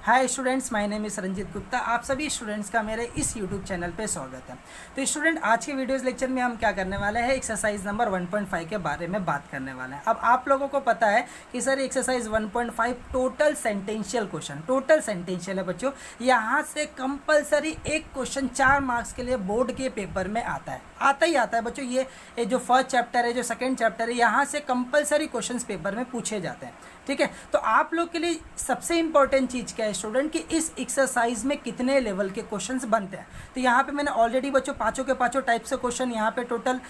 Hi students, my name is Ranjit Gupta. आप सभी students का मेरे इस यूट्यूब चैनल पे स्वागत है। तो स्टूडेंट, आज के वीडियोस लेक्चर में हम क्या करने वाले हैं, एक्सरसाइज नंबर 1.5 के बारे में बात करने वाले हैं। अब आप लोगों को पता है कि सर एक्सरसाइज 1.5 टोटल सेंटेंशियल है बच्चों। यहाँ से कंपलसरी एक क्वेश्चन 4 मार्क्स के लिए बोर्ड के पेपर में आता है बच्चों। ये जो फर्स्ट चैप्टर है, जो सेकेंड चैप्टर है, यहाँ से कंपलसरी क्वेश्चन पेपर में पूछे जाते हैं। ठीक है, तो आप लोग के लिए सबसे इंपॉर्टेंट चीज़ क्या है स्टूडेंट, कि इस एक्सरसाइज में कितने लेवल के क्वेश्चंस बनते हैं। तो यहाँ पे मैंने ऑलरेडी बच्चों पाँचों के पाँचों टाइप से क्वेश्चन, यहाँ पे टोटल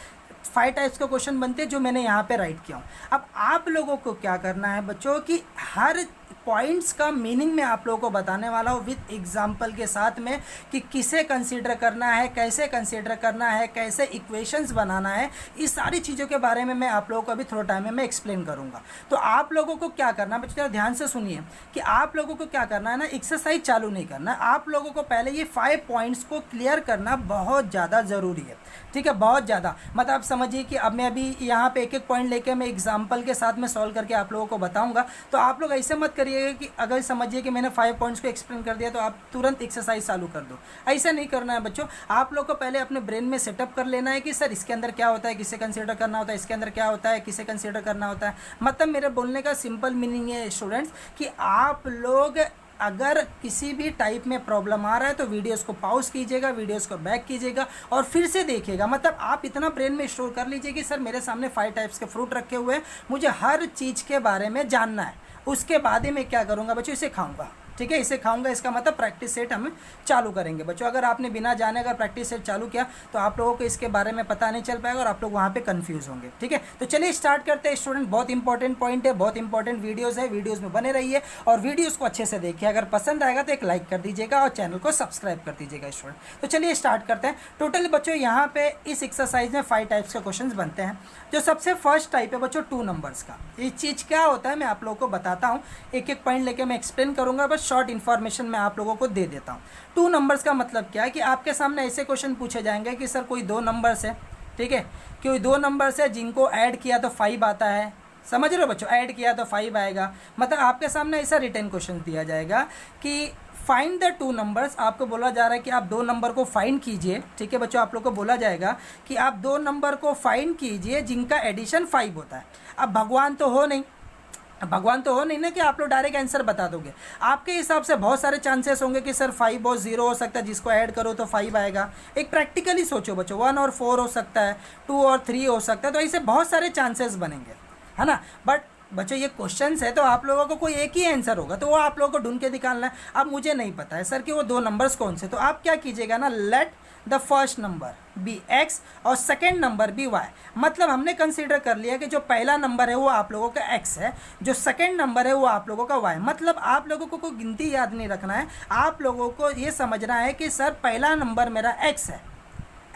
5 टाइप्स के क्वेश्चन बनते हैं जो मैंने यहाँ पे राइट किया हूँ। अब आप लोगों को क्या करना है बच्चों, कि हर पॉइंट्स का मीनिंग मैं आप लोगों को बताने वाला हूँ विद एग्जाम्पल के साथ में, कि किसे कंसीडर करना है, कैसे कंसीडर करना है, कैसे इक्वेशंस बनाना है। इस सारी चीज़ों के बारे में मैं आप लोगों को अभी थोड़ा टाइम में मैं एक्सप्लेन करूँगा। तो आप लोगों को क्या करना है बच्चों, ध्यान से सुनिए कि आप लोगों को क्या करना है ना, एक्सरसाइज चालू नहीं करना है। आप लोगों को पहले ये 5 पॉइंट्स को क्लियर करना बहुत ज़्यादा ज़रूरी है। ठीक है, बहुत ज़्यादा। मतलब आप समझिए कि अब मैं अभी यहाँ पे एक एक पॉइंट लेके मैं एग्जाम्पल के साथ में सॉल्व करके आप लोगों को बताऊंगा। तो आप लोग ऐसे मत करिएगा कि अगर समझिए कि मैंने 5 पॉइंट्स को एक्सप्लेन कर दिया तो आप तुरंत एक्सरसाइज चालू कर दो। ऐसा नहीं करना है बच्चों। आप लोग को पहले अपने ब्रेन में सेटअप कर लेना है कि सर इसके अंदर क्या होता है, किसे कंसीडर करना होता है, इसके अंदर क्या होता है, किसे कंसीडर करना होता है। मतलब मेरे बोलने का सिंपल मीनिंग है स्टूडेंट्स, कि आप लोग अगर किसी भी टाइप में प्रॉब्लम आ रहा है तो वीडियोस को पॉज कीजिएगा, वीडियोस को बैक कीजिएगा और फिर से देखिएगा। मतलब आप इतना ब्रेन में स्टोर कर लीजिए कि सर मेरे सामने 5 टाइप्स के फ्रूट रखे हुए हैं, मुझे हर चीज़ के बारे में जानना है। उसके बाद ही मैं क्या करूँगा बच्चों, इसे खाऊंगा। ठीक है, इसे खाऊंगा, इसका मतलब प्रैक्टिस सेट हम चालू करेंगे बच्चों। अगर आपने बिना जाने अगर प्रैक्टिस सेट चालू किया तो आप लोगों को इसके बारे में पता नहीं चल पाएगा और आप लोग वहाँ पे कंफ्यूज होंगे। ठीक है, तो चलिए स्टार्ट करते हैं स्टूडेंट। बहुत इंपॉर्टेंट पॉइंट है, बहुत इंपॉर्टेंट वीडियोज़ है, वीडियोज़ में बने रहिए और वीडियोज़ को अच्छे से देखिए। अगर पसंद आएगा तो एक लाइक कर दीजिएगा और चैनल को सब्सक्राइब कर दीजिएगा स्टूडेंट। तो चलिए स्टार्ट करते हैं। टोटल बच्चों यहाँ पे इस एक्सरसाइज में 5 टाइप्स के क्वेश्चन बनते हैं। जो सबसे फर्स्ट टाइप है बच्चों 2 नंबर्स का। ये चीज़ क्या होता है मैं आप लोगों को बताता हूँ, एक एक पॉइंट लेके मैं एक्सप्लेन करूँगा, बस शॉर्ट इन्फॉर्मेशन मैं आप लोगों को दे देता हूँ। 2 नंबर्स का मतलब क्या है, कि आपके सामने ऐसे क्वेश्चन पूछे जाएंगे कि सर कोई 2 नंबर्स है। ठीक है, कोई 2 नंबर्स है जिनको ऐड किया तो 5 आता है। समझ रहे हो बच्चों, ऐड किया तो 5 आएगा। मतलब आपके सामने ऐसा रिटन क्वेश्चन दिया जाएगा कि फाइंड द 2 नंबर्स। आपको बोला जा रहा है कि आप 2 नंबर को फाइंड कीजिए। ठीक है बच्चों, आप लोग को बोला जाएगा कि आप 2 नंबर को फाइंड कीजिए जिनका एडिशन 5 होता है। अब भगवान तो हो नहीं ना कि आप लोग डायरेक्ट आंसर बता दोगे। आपके हिसाब से बहुत सारे चांसेस होंगे कि सर 5 और 0 हो सकता है, जिसको ऐड करो तो 5 आएगा। एक प्रैक्टिकली सोचो बच्चों, 1 और 4 हो सकता है, 2 और 3 हो सकता है। तो ऐसे बहुत सारे चांसेस बनेंगे, है ना। बट बच्चों ये क्वेश्चंस है तो आप लोगों को कोई एक ही आंसर होगा, तो वो आप लोगों को ढूंढ के निकालना है। अब मुझे नहीं पता है सर कि वो 2 नंबर्स कौन से, तो आप क्या कीजिएगा ना, let the first number be X और सेकेंड नंबर बी वाई। मतलब हमने कंसीडर कर लिया कि जो पहला नंबर है वो आप लोगों का एक्स है, जो सेकेंड नंबर है वो आप लोगों का वाई। मतलब आप लोगों को कोई गिनती याद नहीं रखना है, आप लोगों को ये समझना है कि सर पहला नंबर मेरा एक्स है।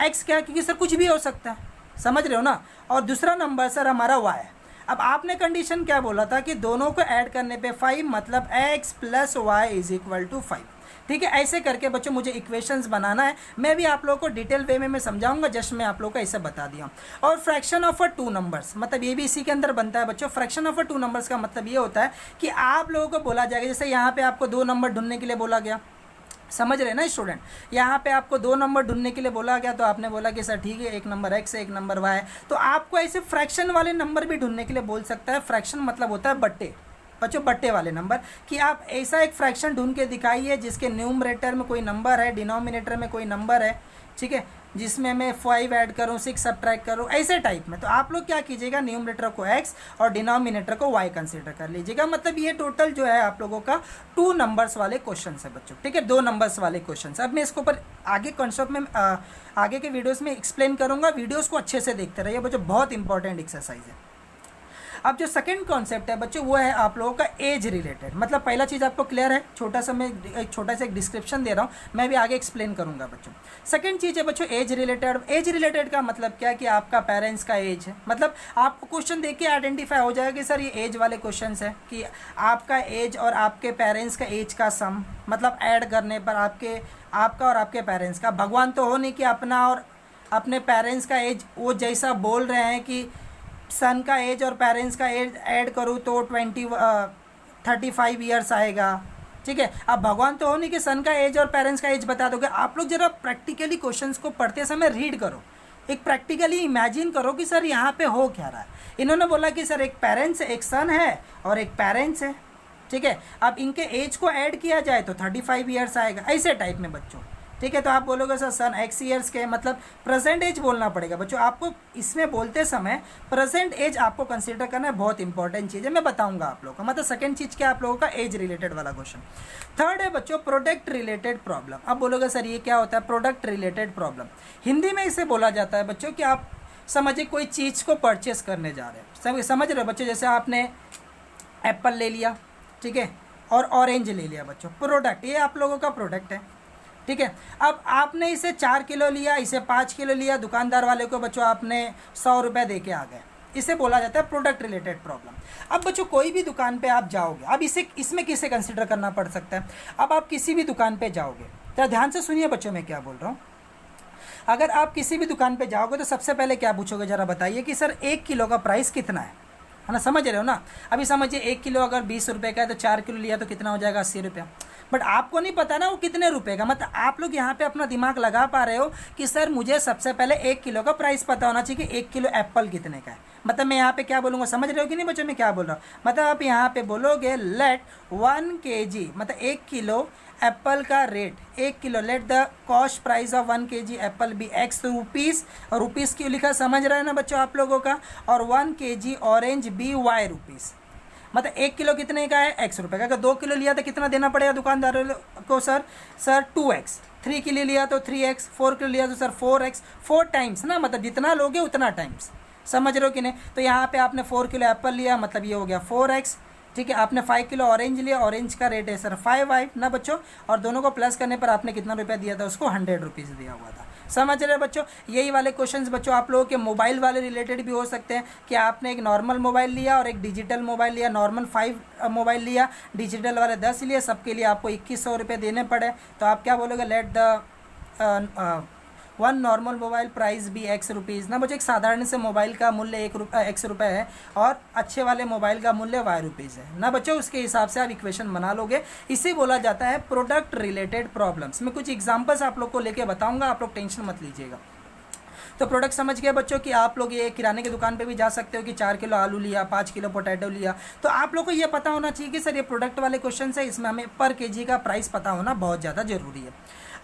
एक्स क्या, क्योंकि सर कुछ भी हो सकता है, समझ रहे हो ना। और दूसरा नंबर सर हमारा वाई है। अब आपने कंडीशन क्या बोला था कि दोनों को ऐड करने पे 5, मतलब x + y = 5। ठीक है, ऐसे करके बच्चों मुझे इक्वेशंस बनाना है। मैं भी आप लोगों को डिटेल वे में मैं समझाऊंगा, जस्ट मैं आप लोगों को ऐसे बता दिया। और फ्रैक्शन ऑफ 2 नंबर्स, मतलब ये भी इसी के अंदर बनता है बच्चों। फ्रैक्शन ऑफ 2 नंबर्स का मतलब ये होता है कि आप लोगों को बोला जाएगा, जैसे यहाँ पे आपको 2 नंबर ढूंढने के लिए बोला गया, समझ रहे ना स्टूडेंट। यहाँ पे आपको 2 नंबर ढूंढने के लिए बोला गया, तो आपने बोला कि सर ठीक है, एक नंबर x है, एक नंबर y है। तो आपको ऐसे फ्रैक्शन वाले नंबर भी ढूंढने के लिए बोल सकता है। फ्रैक्शन मतलब होता है बट्टे बच्चों, बट्टे वाले नंबर, कि आप ऐसा एक फ्रैक्शन ढूंढ के दिखाइए जिसके न्यूमरेटर में कोई नंबर है, डिनोमिनेटर में कोई नंबर है। ठीक है, जिसमें मैं 5 ऐड करूँ, 6 सब्ट्रैक्ट करूँ, ऐसे टाइप में। तो आप लोग क्या कीजिएगा, न्यूमरेटर को x और डिनोमिनेटर को y कंसीडर कर लीजिएगा। मतलब ये टोटल जो है आप लोगों का 2 नंबर्स वाले क्वेश्चन है बच्चों। ठीक है, 2 नंबर्स वाले क्वेश्चन। अब मैं इसके ऊपर आगे कॉन्सेप्ट में आगे के वीडियोज़ में एक्सप्लेन करूँगा। वीडियोज़ को अच्छे से देखते रहिए बच्चों, बहुत इंपॉर्टेंट एक्सरसाइज है। अब जो सेकंड कॉन्सेप्ट है बच्चों वो है आप लोगों का एज रिलेटेड। मतलब पहला चीज़ आपको क्लियर है, छोटा सा मैं एक छोटा सा एक डिस्क्रिप्शन दे रहा हूँ, मैं भी आगे एक्सप्लेन करूँगा बच्चों। सेकंड चीज़ है बच्चों एज रिलेटेड। एज रिलेटेड का मतलब क्या है, कि आपका पेरेंट्स का एज है। मतलब आपको क्वेश्चन देख के आइडेंटिफाई हो जाएगा कि सर ये एज वाले क्वेश्चन है, कि आपका एज और आपके पेरेंट्स का एज का सम, मतलब ऐड करने पर आपका और आपके पेरेंट्स का। भगवान तो हो नहीं कि अपना और अपने पेरेंट्स का एज वो जैसा बोल रहे हैं कि सन का एज और पेरेंट्स का एज ऐड करूँ तो 35 ईयर्स आएगा। ठीक है। अब भगवान तो हो नहीं कि सन का एज और पेरेंट्स का एज बता दोगे। आप लोग जरा प्रैक्टिकली क्वेश्चंस को पढ़ते समय रीड करो, एक प्रैक्टिकली इमेजिन करो कि सर यहाँ पे हो क्या रहा है। इन्होंने बोला कि सर एक पेरेंट्स, एक सन है और एक पेरेंट्स है, ठीक है। अब इनके एज को ऐड किया जाए तो 35 ईयर्स आएगा, ऐसे टाइप में बच्चों, ठीक है। तो आप बोलोगे सर सन एक्स ईयर्स के, मतलब प्रेजेंट एज बोलना पड़ेगा बच्चों आपको। इसमें बोलते समय प्रेजेंट एज आपको कंसीडर करना है, बहुत इंपॉर्टेंट चीज़ है, मैं बताऊंगा आप लोगों को। मतलब सेकंड चीज़ क्या आप लोगों का एज रिलेटेड वाला क्वेश्चन। थर्ड है बच्चों प्रोडक्ट रिलेटेड प्रॉब्लम। अब बोलोगे सर ये क्या होता है प्रोडक्ट रिलेटेड प्रॉब्लम? हिंदी में इसे बोला जाता है बच्चों कि आप समझिए कोई चीज़ को परचेस करने जा रहे हैं, समझ रहे हो बच्चों। जैसे आपने एप्पल ले लिया, ठीक है, और ऑरेंज ले लिया बच्चों, प्रोडक्ट, ये आप लोगों का प्रोडक्ट है, ठीक है। अब आपने इसे 4 किलो लिया, इसे 5 किलो लिया, दुकानदार वाले को बच्चों आपने 100 रुपये दे के आ गए, इसे बोला जाता है प्रोडक्ट रिलेटेड प्रॉब्लम। अब बच्चों कोई भी दुकान पे आप जाओगे, अब इसमें किसे कंसिडर करना पड़ सकता है? अब आप किसी भी दुकान पे जाओगे, तो ध्यान से सुनिए बच्चों मैं क्या बोल रहा हूँ। अगर आप किसी भी दुकान पे जाओगे तो सबसे पहले क्या पूछोगे, जरा बताइए कि सर 1 किलो का प्राइस कितना है ना, समझ रहे हो ना। अभी समझिए 1 किलो अगर 20 रुपये का है तो 4 किलो लिया तो कितना हो जाएगा, 80 रुपया। बट आपको नहीं पता ना वो कितने रुपए का। मतलब आप लोग यहाँ पे अपना दिमाग लगा पा रहे हो कि सर मुझे सबसे पहले 1 किलो का प्राइस पता होना चाहिए कि 1 किलो एप्पल कितने का है। मतलब मैं यहाँ पे क्या बोलूँगा, समझ रहे हो कि नहीं बच्चों मैं क्या बोल रहा हूँ? मतलब आप यहाँ पे बोलोगे लेट 1 kg, मतलब 1 किलो एप्पल का रेट, 1 किलो, let the cost price of 1 kg apple be x rupees, और रुपीज़ क्यों लिखा समझ रहे हैं ना बच्चों आप लोगों का, और 1 kg orange be Y rupees. मतलब 1 किलो कितने का है, एक्स रुपये का। अगर 2 किलो लिया तो कितना देना पड़ेगा दुकानदार को, सर 2x, 3 किलो लिया तो 3x, 4 किलो लिया तो सर 4x, 4 टाइम्स ना, मतलब जितना लोगे उतना टाइम्स, समझ रहे हो कि नहीं। तो यहाँ पे आपने 4 किलो एप्पल लिया, मतलब ये हो गया 4x, ठीक है। आपने 5 किलो ऑरेंज लिया, ऑरेंज का रेट है सर 5y ना बच्चों, और दोनों को प्लस करने पर आपने कितना रुपया दिया था उसको, 100 रुपीज़ दिया हुआ था, समझ रहे बच्चों। यही वाले क्वेश्चंस बच्चों आप लोगों के मोबाइल वाले रिलेटेड भी हो सकते हैं कि आपने एक नॉर्मल मोबाइल लिया और एक डिजिटल मोबाइल लिया, नॉर्मल 5 मोबाइल लिया, डिजिटल वाले 10 लिए, सबके लिए आपको 2100 रुपये देने पड़े। तो आप क्या बोलोगे, let the 1 normal mobile price भी एक्स रुपीज़ ना बच्चों। एक साधारण से मोबाइल का मूल्य एक्स रुपये है और अच्छे वाले मोबाइल का मूल्य वाई रुपीज़ है ना बच्चों। उसके हिसाब से आप इक्वेशन बना लोगे, इसे बोला जाता है प्रोडक्ट रिलेटेड प्रॉब्लम्स। मैं कुछ एग्जांपल्स आप लोग को लेके बताऊंगा, आप लोग टेंशन मत लीजिएगा। तो प्रोडक्ट समझ गए बच्चों कि आप लोग ये किराने की दुकान पे भी जा सकते हो कि 4 किलो आलू लिया, 5 किलो पोटैटो लिया। तो आप लोग को ये पता होना चाहिए कि सर ये प्रोडक्ट वाले क्वेश्चन है, इसमें हमें पर केजी का प्राइस पता होना बहुत ज़्यादा जरूरी है।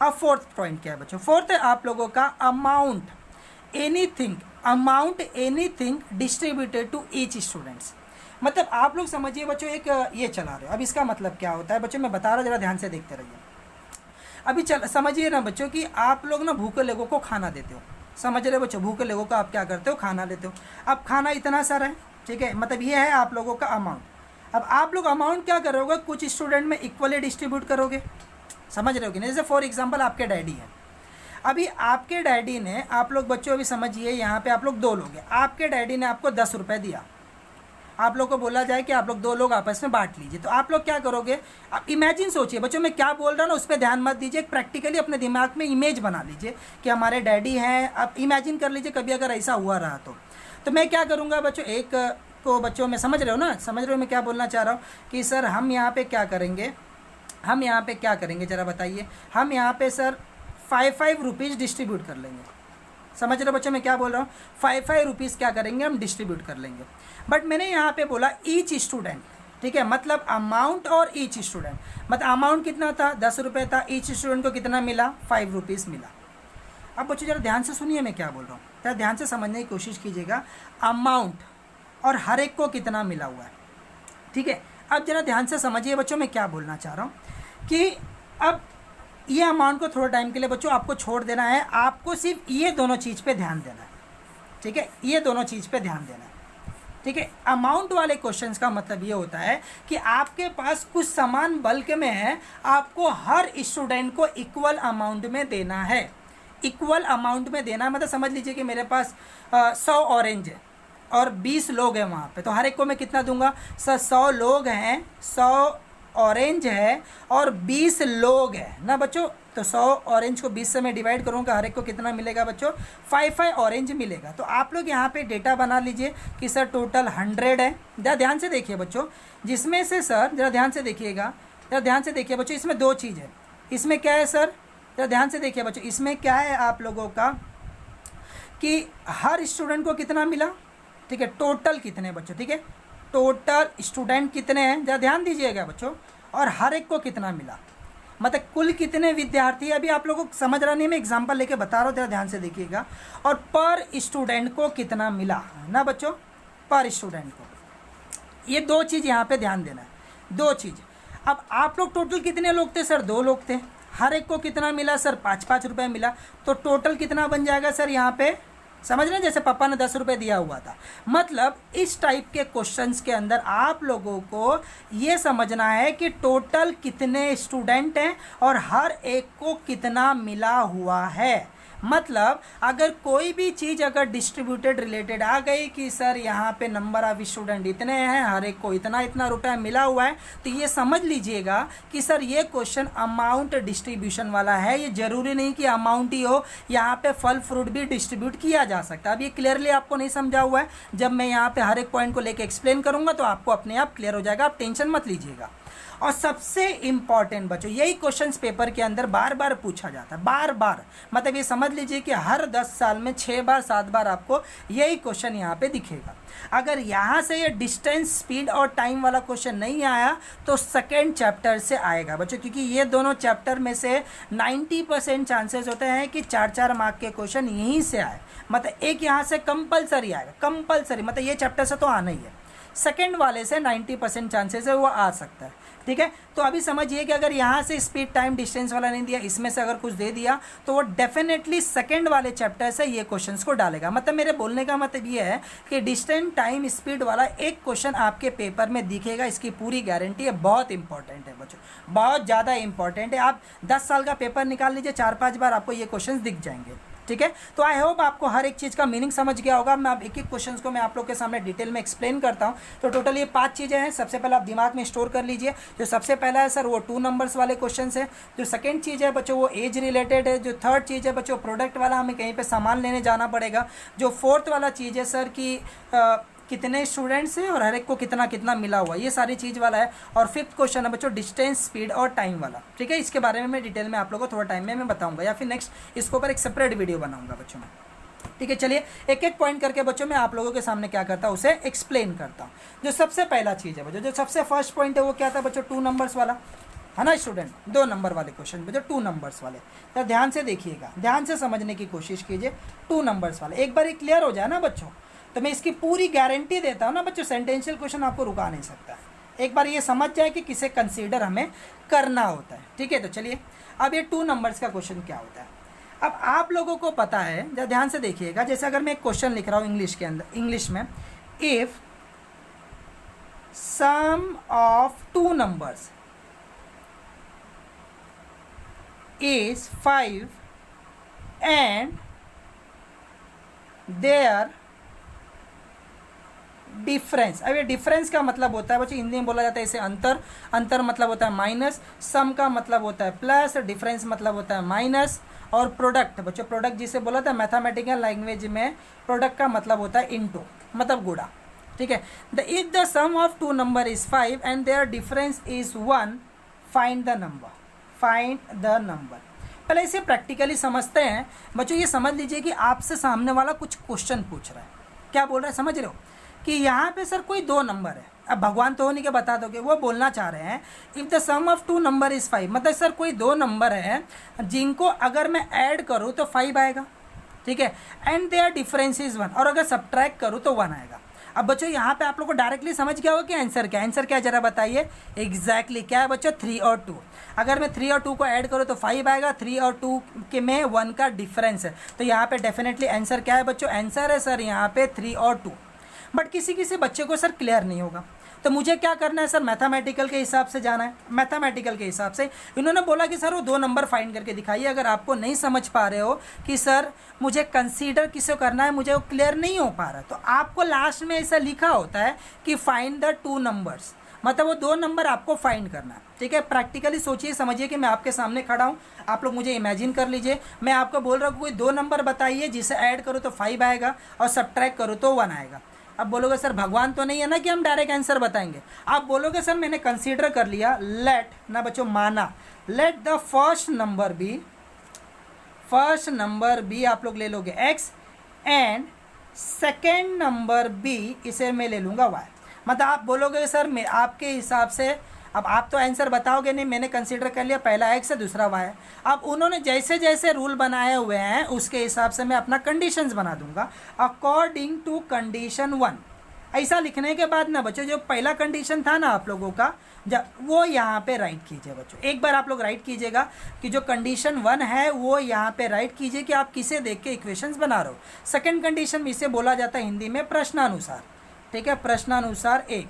अब फोर्थ पॉइंट क्या है बच्चों, फोर्थ है आप लोगों का amount anything distributed to each students. मतलब आप लोग समझिए बच्चों एक ये चला रहे हो। अब इसका मतलब क्या होता है बच्चों, मैं बता रहा हूँ, जरा ध्यान से देखते रहिए। अभी समझिए ना बच्चों कि आप लोग ना भूखे लोगों को खाना देते हो, समझ रहे बच्चों, भूखे लोगों को आप क्या करते हो, खाना देते हो। अब खाना इतना सारा है, ठीक है, मतलब ये है आप लोगों का अमाउंट। अब आप लोग अमाउंट क्या करोगे, कुछ स्टूडेंट में इक्वली डिस्ट्रीब्यूट करोगे, समझ रहे हो कि नहीं। जैसे फॉर एग्जांपल आपके डैडी हैं, अभी आपके डैडी ने, आप लोग बच्चों अभी समझिए यहाँ पे आप लोग 2 लोग हैं, आपके डैडी ने आपको 10 रुपये दिया, आप लोग को बोला जाए कि आप लोग 2 लोग आपस में बांट लीजिए। तो आप लोग क्या करोगे, आप इमेजिन सोचिए बच्चों, मैं क्या बोल रहा हूँ ना उस पर ध्यान मत दीजिए, प्रैक्टिकली अपने दिमाग में इमेज बना लीजिए कि हमारे डैडी हैं। आप इमेजिन कर लीजिए कभी अगर ऐसा हुआ रहा तो मैं क्या करूँगा बच्चों, एक को बच्चों में समझ रहे हो ना, समझ रहे हो मैं क्या बोलना चाह रहा हूँ कि सर हम यहाँ पे क्या करेंगे, ज़रा बताइए। हम यहाँ पे सर 5 रुपीज़ डिस्ट्रीब्यूट कर लेंगे, समझ रहे हो बच्चों मैं क्या बोल रहा हूँ, 5 रुपीज़ क्या करेंगे हम डिस्ट्रीब्यूट कर लेंगे। बट मैंने यहाँ पे बोला ईच स्टूडेंट, ठीक है, मतलब अमाउंट और ईच स्टूडेंट। मतलब अमाउंट कितना था, 10 रुपये था, ईच स्टूडेंट को कितना मिला, 5 रुपीज़ मिला। अब बच्चों जरा ध्यान से सुनिए मैं क्या बोल रहा हूँ, जरा ध्यान से समझने की कोशिश कीजिएगा। अमाउंट और हर एक को कितना मिला हुआ है, ठीक है। अब जरा ध्यान से समझिए बच्चों मैं क्या बोलना चाह रहा हूँ कि अब ये अमाउंट को थोड़ा टाइम के लिए बच्चों आपको छोड़ देना है, आपको सिर्फ ये दोनों चीज़ पे ध्यान देना है, ठीक है, ये दोनों चीज़ पे ध्यान देना है, ठीक है। अमाउंट वाले क्वेश्चंस का मतलब ये होता है कि आपके पास कुछ सामान बल्क में है, आपको हर स्टूडेंट को इक्वल अमाउंट में देना है, इक्वल अमाउंट में देना है। मतलब समझ लीजिए कि मेरे पास 100 ऑरेंज है और 20 लोग हैं वहाँ पे, तो हर एक को मैं कितना दूंगा सर, 100 लोग हैं, 100 ऑरेंज है और 20 लोग हैं ना बच्चों। तो 100 ऑरेंज को 20 से मैं डिवाइड करूँगा, हर एक को कितना मिलेगा बच्चों, 5 ऑरेंज मिलेगा। तो आप लोग यहाँ पे डेटा बना लीजिए कि सर टोटल 100 है। ध्यान से देखिए बच्चों, जिसमें से सर जरा ध्यान से देखिएगा जरा ध्यान से देखिए बच्चों, इसमें दो चीज़ है। इसमें क्या है सर, जरा ध्यान से देखिए बच्चों, इसमें क्या है आप लोगों का कि हर स्टूडेंट को कितना मिला, ठीक है, टोटल कितने बच्चों, ठीक है, टोटल स्टूडेंट कितने हैं, जरा ध्यान दीजिएगा बच्चों, और हर एक को कितना मिला, मतलब कुल कितने विद्यार्थी, अभी आप लोगों को समझ रहा नहीं, मैं एग्जांपल लेके बता रहा हूँ, जरा ध्यान से देखिएगा, और पर स्टूडेंट को कितना मिला ना बच्चों, पर स्टूडेंट को। ये दो चीज़ यहाँ पे ध्यान देना है, दो चीज़। अब आप लोग टोटल कितने लोग थे सर, 2 लोग थे, हर एक को कितना मिला सर, 5-5 रुपये मिला, तो टोटल कितना बन जाएगा सर यहाँ पे, समझ रहे हैं, जैसे पापा ने 10 रुपये दिया हुआ था। मतलब इस टाइप के क्वेश्चंस के अंदर आप लोगों को ये समझना है कि टोटल कितने स्टूडेंट हैं और हर एक को कितना मिला हुआ है। मतलब अगर कोई भी चीज़ अगर डिस्ट्रीब्यूटेड रिलेटेड आ गई कि सर यहाँ पे नंबर ऑफ स्टूडेंट इतने हैं, हर एक को इतना इतना रुपया मिला हुआ है, तो ये समझ लीजिएगा कि सर ये क्वेश्चन अमाउंट डिस्ट्रीब्यूशन वाला है। ये जरूरी नहीं कि अमाउंट ही हो, यहाँ पे फल फ्रूट भी डिस्ट्रीब्यूट किया जा सकता है। अब ये क्लियरली आपको नहीं समझा हुआ है, जब मैं यहाँ पे हर एक पॉइंट को लेकर एक्सप्लेन करूँगा तो आपको अपने आप क्लियर हो जाएगा, आप टेंशन मत लीजिएगा। और सबसे इम्पॉर्टेंट बच्चों, यही क्वेश्चंस पेपर के अंदर बार बार पूछा जाता है, बार बार, मतलब ये समझ लीजिए कि हर 10 साल में 6 बार 7 बार आपको यही क्वेश्चन यहाँ पे दिखेगा। अगर यहाँ से ये डिस्टेंस, स्पीड और टाइम वाला क्वेश्चन नहीं आया तो सेकेंड चैप्टर से आएगा बच्चों, क्योंकि ये दोनों चैप्टर में से 90% चांसेस होते हैं कि 4-4 मार्क के क्वेश्चन यहीं से आए। मतलब एक यहाँ से कंपलसरी आएगा, कंपलसरी, मतलब ये चैप्टर से तो आना ही है। सेकेंड वाले से 90% चांसेस है वो आ सकता है, ठीक है। तो अभी समझिए कि अगर यहाँ से स्पीड, टाइम, डिस्टेंस वाला नहीं दिया, इसमें से अगर कुछ दे दिया तो वो डेफिनेटली सेकंड वाले चैप्टर से ये क्वेश्चंस को डालेगा। मतलब मेरे बोलने का मतलब ये है कि डिस्टेंस, टाइम, स्पीड वाला एक क्वेश्चन आपके पेपर में दिखेगा, इसकी पूरी गारंटी है। बहुत इंपॉर्टेंट है बच्चों, बहुत ज़्यादा इंपॉर्टेंट है। आप 10 साल का पेपर निकाल लीजिए, 4-5 बार आपको ये क्वेश्चन दिख जाएंगे, ठीक है। तो आई होप आपको हर एक चीज़ का मीनिंग समझ गया होगा। मैं अब एक एक क्वेश्चंस को मैं आप लोग के सामने डिटेल में एक्सप्लेन करता हूं। तो टोटल ये 5 चीज़ें हैं। सबसे पहले आप दिमाग में स्टोर कर लीजिए। जो सबसे पहला है सर वो 2 नंबर्स वाले क्वेश्चंस है। जो सेकंड चीज़ है बच्चों वो एज रिलेटेड है। जो थर्ड चीज़ है बच्चों प्रोडक्ट वाला, हमें कहीं पर सामान लेने जाना पड़ेगा। जो फोर्थ वाला चीज़ है सर कि कितने स्टूडेंट्स हैं और हर एक को कितना कितना मिला हुआ, ये सारी चीज़ वाला है। और फिफ्थ क्वेश्चन है बच्चों डिस्टेंस, स्पीड और टाइम वाला, ठीक है। इसके बारे में मैं डिटेल में आप लोगों को थोड़ा टाइम में मैं बताऊंगा, या फिर नेक्स्ट इसके ऊपर एक सेपरेट वीडियो बनाऊंगा बच्चों में, ठीक है। चलिए एक एक पॉइंट करके बच्चों मैं आप लोगों के सामने क्या करता हूँ उसे एक्सप्लेन करता हूँ। जो सबसे पहला चीज़ है बच्चों, जो सबसे फर्स्ट पॉइंट है वो क्या था बच्चों, 2 नंबर्स वाला है ना स्टूडेंट, 2 नंबर वाले क्वेश्चन बच्चों, 2 नंबर्स वाले। तो ध्यान से देखिएगा, ध्यान से समझने की कोशिश कीजिए। 2 नंबर्स वाले एक बार क्लियर हो जाए ना बच्चों, तो मैं इसकी पूरी गारंटी देता हूँ ना बच्चों, सेंटेंशियल क्वेश्चन आपको रुका नहीं सकता। एक बार ये समझ जाए कि किसे कंसीडर हमें करना होता है, ठीक है। तो चलिए अब ये 2 नंबर्स का क्वेश्चन क्या होता है। अब आप लोगों को पता है, जब ध्यान से देखिएगा, जैसे अगर मैं एक क्वेश्चन लिख रहा हूँ इंग्लिश के अंदर, इंग्लिश में, if sum of 2 numbers is 5 and their difference. अब ये डिफरेंस का मतलब होता है बच्चों, हिंदी में बोला जाता है इसे अंतर, अंतर मतलब होता है माइनस, सम का मतलब होता है प्लस, डिफरेंस मतलब होता है माइनस, और प्रोडक्ट बच्चों, प्रोडक्ट जिसे बोला था मैथमेटिकल लैंग्वेज में, प्रोडक्ट का मतलब होता है इनटू, मतलब गुणा, ठीक है। If the sum of 2 number is 5 and their difference is 1, find the number, find the number. पहले इसे प्रैक्टिकली समझते हैं बच्चों। ये समझ लीजिए कि आपसे सामने वाला कुछ क्वेश्चन पूछ रहा है, क्या बोल रहा है समझ रहे हो, कि यहाँ पे सर कोई 2 नंबर है। अब भगवान तो नहीं के बता दोगे, वो बोलना चाह रहे हैं if the sum of 2 number is 5, मतलब सर कोई 2 नंबर है जिनको अगर मैं ऐड करूँ तो 5 आएगा, ठीक है, एंड देयर डिफरेंस इज़ 1, और अगर सब्ट्रैक्ट करूँ तो 1 आएगा। अब बच्चों यहाँ पे आप लोग को डायरेक्टली समझ गया होगा कि आंसर क्या है। आंसर क्या है जरा बताइए। एग्जैक्टली क्या है बच्चों, 3 और 2। अगर मैं 3 और 2 को ऐड करूँ तो 5 आएगा, 3 और 2 के में 1 का डिफरेंस है, तो यहाँ पे डेफिनेटली आंसर क्या है बच्चों, आंसर है सर यहाँ पे 3 और 2। बट किसी किसी बच्चे को सर क्लियर नहीं होगा, तो मुझे क्या करना है सर, मैथमेटिकल के हिसाब से जाना है। मैथमेटिकल के हिसाब से इन्होंने बोला कि सर वो 2 नंबर फाइंड करके दिखाइए। अगर आपको नहीं समझ पा रहे हो कि सर मुझे कंसीडर किसे करना है, मुझे वो क्लियर नहीं हो पा रहा, तो आपको लास्ट में ऐसा लिखा होता है कि फाइंड द 2 नंबर्स, मतलब वो 2 नंबर आपको फाइंड करना है, ठीक है। प्रैक्टिकली सोचिए, समझिए कि मैं आपके सामने खड़ा हूँ, आप लोग मुझे इमेजिन कर लीजिए, मैं आपको बोल रहा हूँ कोई 2 नंबर बताइए जिसे ऐड करो तो 5 आएगा और सब्ट्रैक्ट करो तो 1 आएगा। अब बोलोगे सर भगवान तो नहीं है ना कि हम डायरेक्ट आंसर बताएंगे। आप बोलोगे सर मैंने कंसीडर कर लिया, लेट ना बच्चों माना, let the first number be आप लोग ले लोगे x and second number be इसे मैं ले लूँगा y। मतलब आप बोलोगे सर मैं आपके हिसाब से, अब आप तो आंसर बताओगे नहीं, मैंने कंसीडर कर लिया पहला x है दूसरा y है। अब उन्होंने जैसे जैसे रूल बनाए हुए हैं उसके हिसाब से मैं अपना कंडीशंस बना दूंगा अकॉर्डिंग टू कंडीशन 1। ऐसा लिखने के बाद ना बच्चों जो पहला कंडीशन था ना आप लोगों का, जब वो यहाँ पे राइट कीजिए बच्चों, एक बार आप लोग राइट कीजिएगा कि जो कंडीशन 1 है वो यहाँ पे राइट कीजिए कि आप किसे देख के इक्वेशंस बना रहे हो। सेकंड कंडीशन में इसे बोला जाता है हिंदी में प्रश्नानुसार, ठीक है, प्रश्नानुसार एक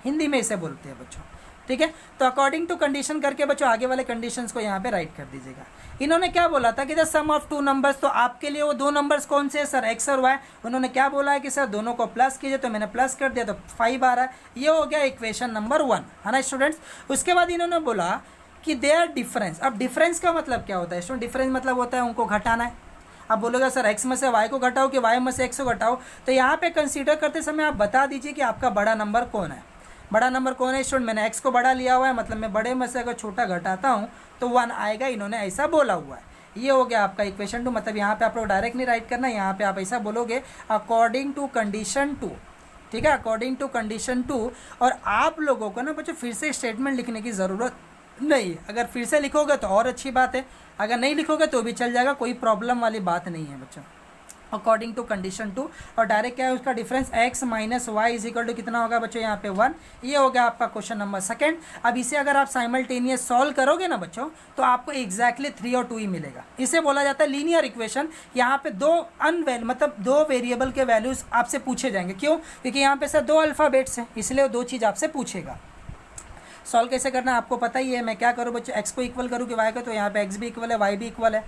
हिंदी में इसे बोलते हैं बच्चों, ठीक है। तो अकॉर्डिंग टू कंडीशन करके बच्चों आगे वाले कंडीशंस को यहाँ पे राइट कर दीजिएगा। इन्होंने क्या बोला था कि the sum of two numbers, तो आपके लिए वो दो नंबर्स कौन से हैं सर, एक्स और वाई। उन्होंने क्या बोला है कि सर दोनों को प्लस कीजिए, तो मैंने प्लस कर दिया तो 5 आ रहा है। ये हो गया इक्वेशन नंबर 1, है ना स्टूडेंट्स। उसके बाद इन्होंने बोला कि दे आर डिफरेंस। अब डिफरेंस का मतलब क्या होता है स्टूडेंट, डिफरेंस मतलब होता है उनको घटाना है। अब बोलोगे सर एक्स में से वाई को घटाओ कि वाई में से एक्स को घटाओ, तो यहाँ पे कंसीडर करते समय आप बता दीजिए कि आपका बड़ा नंबर कौन है। बड़ा नंबर कौन है स्टूडेंट, मैंने x को बड़ा लिया हुआ है, मतलब मैं बड़े में से अगर छोटा घटाता हूँ तो 1 आएगा, इन्होंने ऐसा बोला हुआ है। ये हो गया आपका इक्वेशन 2। मतलब यहाँ पे आप लोग डायरेक्ट नहीं राइट करना, यहाँ पे आप ऐसा बोलोगे अकॉर्डिंग टू कंडीशन 2, ठीक है, अकॉर्डिंग टू कंडीशन 2। और आप लोगों को ना बच्चों फिर से स्टेटमेंट लिखने की ज़रूरत नहीं है। अगर फिर से लिखोगे तो और अच्छी बात है, अगर नहीं लिखोगे तो भी चल जाएगा, कोई प्रॉब्लम वाली बात नहीं है बच्चों। अकॉर्डिंग टू कंडीशन 2, और डायरेक्ट क्या है उसका difference, x minus Y is equal to कितना होगा बच्चों यहाँ पे 1। ये हो गया आपका क्वेश्चन नंबर सेकंड। अब इसे अगर आप साइमल्टेनियस सॉल्व करोगे ना बच्चों तो आपको एग्जैक्टली 3 और 2 ही मिलेगा। इसे बोला जाता है लीनियर इक्वेशन। यहाँ पे मतलब दो वेरिएबल के वैल्यूज आपसे पूछे जाएंगे। क्यों, क्योंकि यहाँ पे सर 2 अल्फ़ाबेट्स हैं, इसलिए 2 चीज़ आपसे पूछेगा। सॉल्व कैसे करना है आपको पता ही है। मैं क्या करूँ बच्चों, x को इक्वल करूँ कि y को, तो यहाँ पे x भी इक्वल है y भी इक्वल है,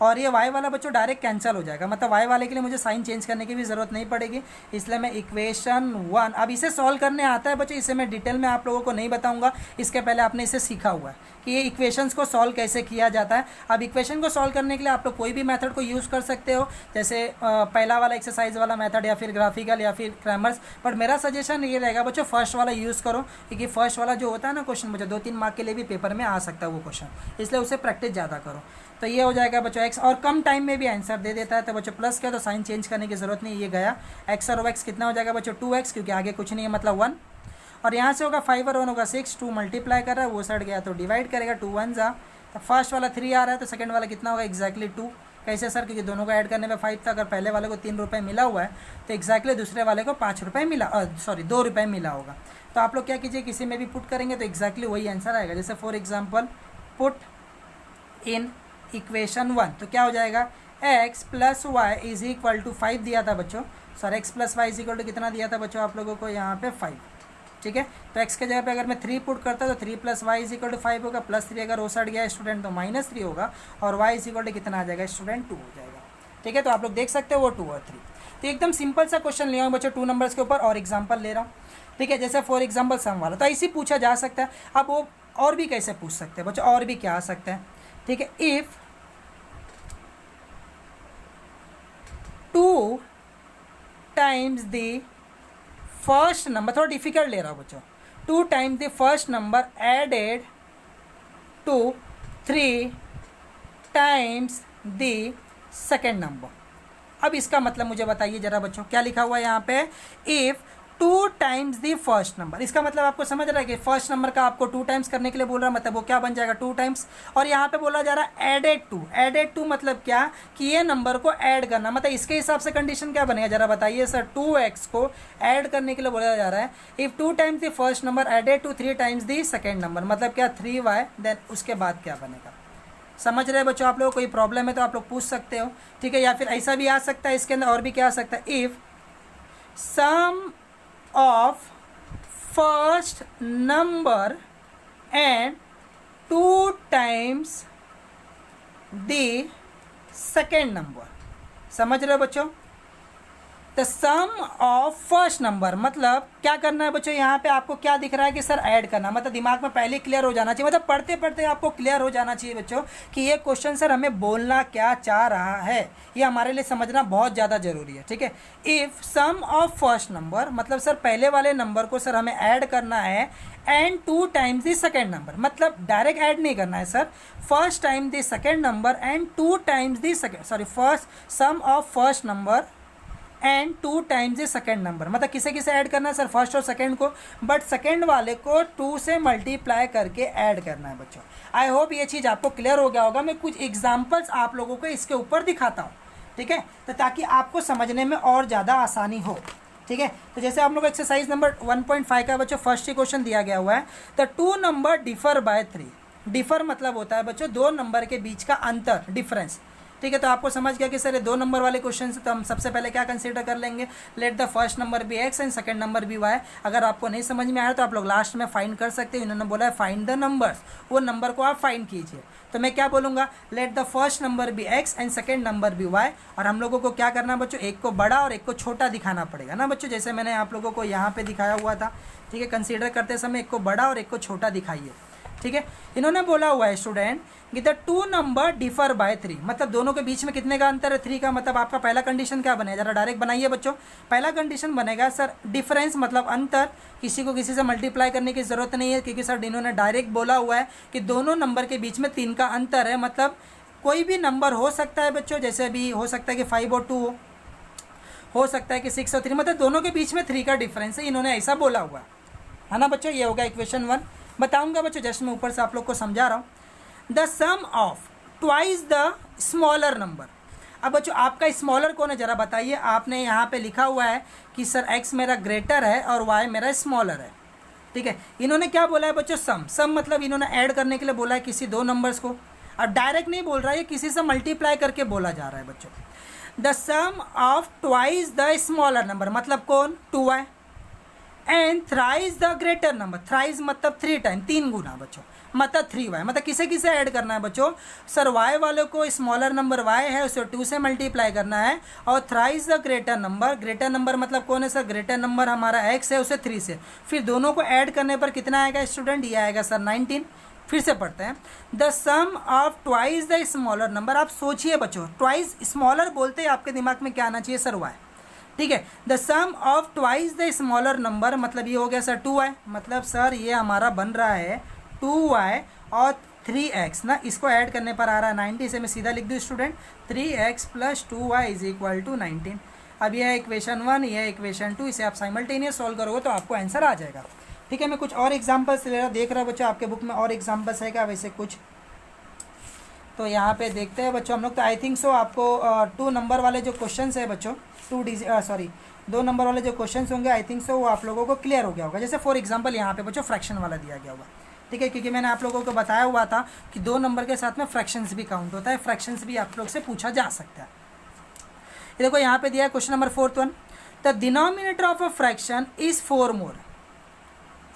और ये y वाला बच्चों डायरेक्ट कैंसिल हो जाएगा। मतलब y वाले के लिए मुझे साइन चेंज करने की भी ज़रूरत नहीं पड़ेगी, इसलिए मैं इक्वेशन 1। अब इसे सॉल्व करने आता है बच्चों, इसे मैं डिटेल में आप लोगों को नहीं बताऊंगा, इसके पहले आपने इसे सीखा हुआ है कि ये इक्वेशंस को सॉल्व कैसे किया जाता है। अब इक्वेशन को सॉल्व करने के लिए आप लोग कोई भी मेथड को यूज़ कर सकते हो, जैसे पहला वाला एक्सरसाइज वाला मेथड या फिर ग्राफिकल या फिर क्रैमर्स। बट मेरा सजेशन ये रहेगा बच्चों फर्स्ट वाला यूज़ करो, क्योंकि फर्स्ट वाला जो होता है ना क्वेश्चन बच्चों 2-3 मार्क के लिए भी पेपर में आ सकता है वो क्वेश्चन, इसलिए उसे प्रैक्टिस ज़्यादा करो। तो ये हो जाएगा बच्चों x, और कम टाइम में भी आंसर दे देता है। तो बच्चों प्लस क्या, तो साइन चेंज करने की ज़रूरत नहीं, ये गया x और x कितना हो जाएगा बच्चों 2x, क्योंकि आगे कुछ नहीं है मतलब 1। और यहाँ से होगा 5 और 1 होगा 6, 2 मल्टीप्लाई कर रहा है वो सट गया तो डिवाइड करेगा, 2 1 जा। तो फर्स्ट वाला 3 आ रहा है, तो सेकंड वाला कितना होगा एग्जैक्टली 2। कैसे सर, क्योंकि दोनों को ऐड करने पे 5 था। अगर पहले वाले को 3 रुपये मिला हुआ है तो एग्जैक्टली दूसरे वाले को 5 रुपये मिला, 2 रुपये मिला होगा। तो आप लोग क्या कीजिए, किसी में भी पुट करेंगे तो एग्जैक्टली वही आंसर आएगा। जैसे for example put in equation 1, तो क्या हो जाएगा x plus Y is equal to 5 दिया था बच्चों, sir x plus Y is equal to कितना दिया था बच्चों आप लोगों को यहाँ पे 5, ठीक है। तो x के जगह पे अगर मैं 3 पुट करता तो 3 plus Y is equal to 5 होगा, प्लस 3 अगर वो सट गया स्टूडेंट तो -3 होगा, और y इज इक्वल टू कितना आ जाएगा स्टूडेंट 2 हो जाएगा, ठीक है। तो आप लोग देख सकते हो वो 2 और 3। तो एकदम सिंपल सा क्वेश्चन लिया हूँ बच्चों 2 नंबर्स के ऊपर, और एग्जाम्पल ले रहा हूँ, ठीक है। जैसे फॉर एग्जाम्पल सम वाला, तो ऐसे पूछा जा सकता है। अब वो और भी कैसे पूछ सकते हैं बच्चों, और भी क्या आ सकता है, ठीक है। If 2 times the first number, थोड़ा डिफिकल्ट ले रहा हूँ बच्चों, 2 times the first number added to 3 times the second number. अब इसका मतलब मुझे बताइए जरा बच्चों, क्या लिखा हुआ है यहाँ पे, if 2 times the first number. इसका मतलब आपको समझ रहा है कि फर्स्ट नंबर का आपको 2 टाइम्स करने के लिए बोल रहा है, मतलब वो क्या बन जाएगा 2 टाइम्स। और यहाँ पे बोला जा रहा है एडेड टू मतलब क्या, कि ये नंबर को ऐड करना, मतलब इसके हिसाब से कंडीशन क्या बनेगा जरा बताइए सर। 2x को ऐड करने के लिए बोला जा रहा है, if 2 times the first number added to 3 times the second number, मतलब क्या 3y, देन उसके बाद क्या बनेगा। समझ रहे बच्चों आप लोग, कोई प्रॉब्लम है तो आप लोग पूछ सकते हो, ठीक है। या फिर ऐसा भी आ सकता है, इसके अंदर और भी क्या आ सकता है, if sum of first number and 2 times the second number। समझ रहे हो बच्चों, the sum of first number, मतलब क्या करना है बच्चों, यहाँ पे आपको क्या दिख रहा है कि सर ऐड करना, मतलब दिमाग में पहले क्लियर हो जाना चाहिए, मतलब पढ़ते पढ़ते आपको क्लियर हो जाना चाहिए बच्चों कि ये क्वेश्चन सर हमें बोलना क्या चाह रहा है, ये हमारे लिए समझना बहुत ज़्यादा जरूरी है। ठीक है, if sum of first number, मतलब सर पहले वाले नंबर को सर हमें ऐड करना है and 2 times the second number, मतलब डायरेक्ट ऐड नहीं करना है sir, first time the second number and 2 times the second, sorry first sum of first number and 2 times the second number, मतलब किसे किसे ऐड करना है सर, फर्स्ट और सेकेंड को, बट सेकेंड वाले को 2 से मल्टीप्लाई करके ऐड करना है बच्चों। आई होप ये चीज़ आपको क्लियर हो गया होगा। मैं कुछ एग्जांपल्स आप लोगों को इसके ऊपर दिखाता हूँ, ठीक है, तो ताकि आपको समझने में और ज़्यादा आसानी हो। ठीक है, तो जैसे आप लोग को एक्सरसाइज नंबर 1.5 का बच्चों फर्स्ट ही क्वेश्चन दिया गया हुआ है, the 2 number differ by 3। Differ मतलब होता है बच्चों 2 नंबर के बीच का अंतर, डिफरेंस। ठीक है, तो आपको समझ गया कि सर ये 2 नंबर वाले क्वेश्चन से तो हम सबसे पहले क्या कंसीडर कर लेंगे, let the first number be x and second number be Y. अगर आपको नहीं समझ में आया तो आप लोग लास्ट में फाइंड कर सकते हैं, इन्होंने बोला है फाइंड द नंबर्स, वो नंबर को आप फाइंड कीजिए। तो मैं क्या बोलूँगा, let the first number be x and second number be Y. और हम लोगों को क्या करना है बच्चों, एक को बड़ा और एक को छोटा दिखाना पड़ेगा ना बच्चों, जैसे मैंने आप लोगों को यहाँ पे दिखाया हुआ था। ठीक है, कंसीडर करते समय एक को बड़ा और एक को छोटा दिखाइए। ठीक है, इन्होंने बोला हुआ है स्टूडेंट कि द 2 नंबर डिफर बाय 3, मतलब दोनों के बीच में कितने का अंतर है, 3 का। मतलब आपका पहला कंडीशन क्या बनेगा, जरा डायरेक्ट बनाइए बच्चों। पहला कंडीशन बनेगा सर डिफरेंस, मतलब अंतर, किसी को किसी से मल्टीप्लाई करने की ज़रूरत नहीं है, क्योंकि सर इन्होंने डायरेक्ट बोला हुआ है कि दोनों नंबर के बीच में 3 का अंतर है। मतलब कोई भी नंबर हो सकता है बच्चों, जैसे अभी हो सकता है कि 5 और 2 हो सकता है कि 6 और 3, मतलब दोनों के बीच में 3 का डिफरेंस है, इन्होंने ऐसा बोला हुआ है ना बच्चों। ये होगा इक्वेशन 1। बताऊंगा बच्चों, जस्ट मैं ऊपर से आप लोग को समझा रहा हूँ। The sum of twice the smaller number. अब बच्चों आपका स्मॉलर कौन है, जरा बताइए। आपने यहाँ पे लिखा हुआ है कि सर एक्स मेरा ग्रेटर है और वाई मेरा स्मॉलर है। ठीक है, इन्होंने क्या बोला है बच्चों, सम। सम मतलब इन्होंने ऐड करने के लिए बोला है किसी 2 नंबर्स को। अब डायरेक्ट नहीं बोल रहा है, किसी से मल्टीप्लाई करके बोला जा रहा है बच्चों। The sum of twice the smaller number, मतलब कौन, 2y and thrice the greater number. Thrice मतलब 3 टाइम, 3 गुना बच्चों, मतलब 3y। मतलब किसे किसे ऐड करना है बच्चों, सर y वाले को स्मॉलर नंबर y है उसे 2 से मल्टीप्लाई करना है, और thrice the greater number. Greater number मतलब कौन है सर, ग्रेटर नंबर हमारा x है, उसे 3 से। फिर दोनों को ऐड करने पर कितना आएगा स्टूडेंट, ये आएगा सर 19। फिर से पढ़ते हैं, the sum of twice the smaller number. आप सोचिए बच्चों, ट्वाइस स्मॉलर बोलते ही आपके दिमाग में क्या आना चाहिए सर, y। ठीक है, the sum of twice the smaller number, मतलब ये हो गया सर 2y। मतलब सर ये हमारा बन रहा है 2y और 3x ना, इसको ऐड करने पर आ रहा है 90। इसे मैं सीधा लिख दूँ student, 3x plus 2y is equal to 19। अब यह इक्वेशन 1, यह इक्वेशन 2, इसे आप साइमल्टेनियस सॉल्व करोगे तो आपको आंसर आ जाएगा। ठीक है, मैं कुछ और एग्जाम्पल्स ले रहा देख रहा बच्चों, आपके बुक में और एग्जाम्पल्स है क्या वैसे कुछ, तो यहाँ पे देखते हैं बच्चों हम लोग। तो आई थिंक सो आपको 2 नंबर वाले जो क्वेश्चन है बच्चों, 2 नंबर वाले जो क्वेश्चन होंगे, आई थिंक सो वो आप लोगों को क्लियर हो गया होगा। जैसे फॉर एग्जांपल यहाँ पे बच्चों फ्रैक्शन वाला दिया गया होगा। ठीक है, क्योंकि मैंने आप लोगों को बताया हुआ था कि 2 नंबर के साथ में फ्रैक्शंस भी काउंट होता है, फ्रैक्शंस भी आप लोग से पूछा जा सकता है। ये देखो यहाँ पे दिया है question number 4th one, the denominator of a fraction is 4 मोर।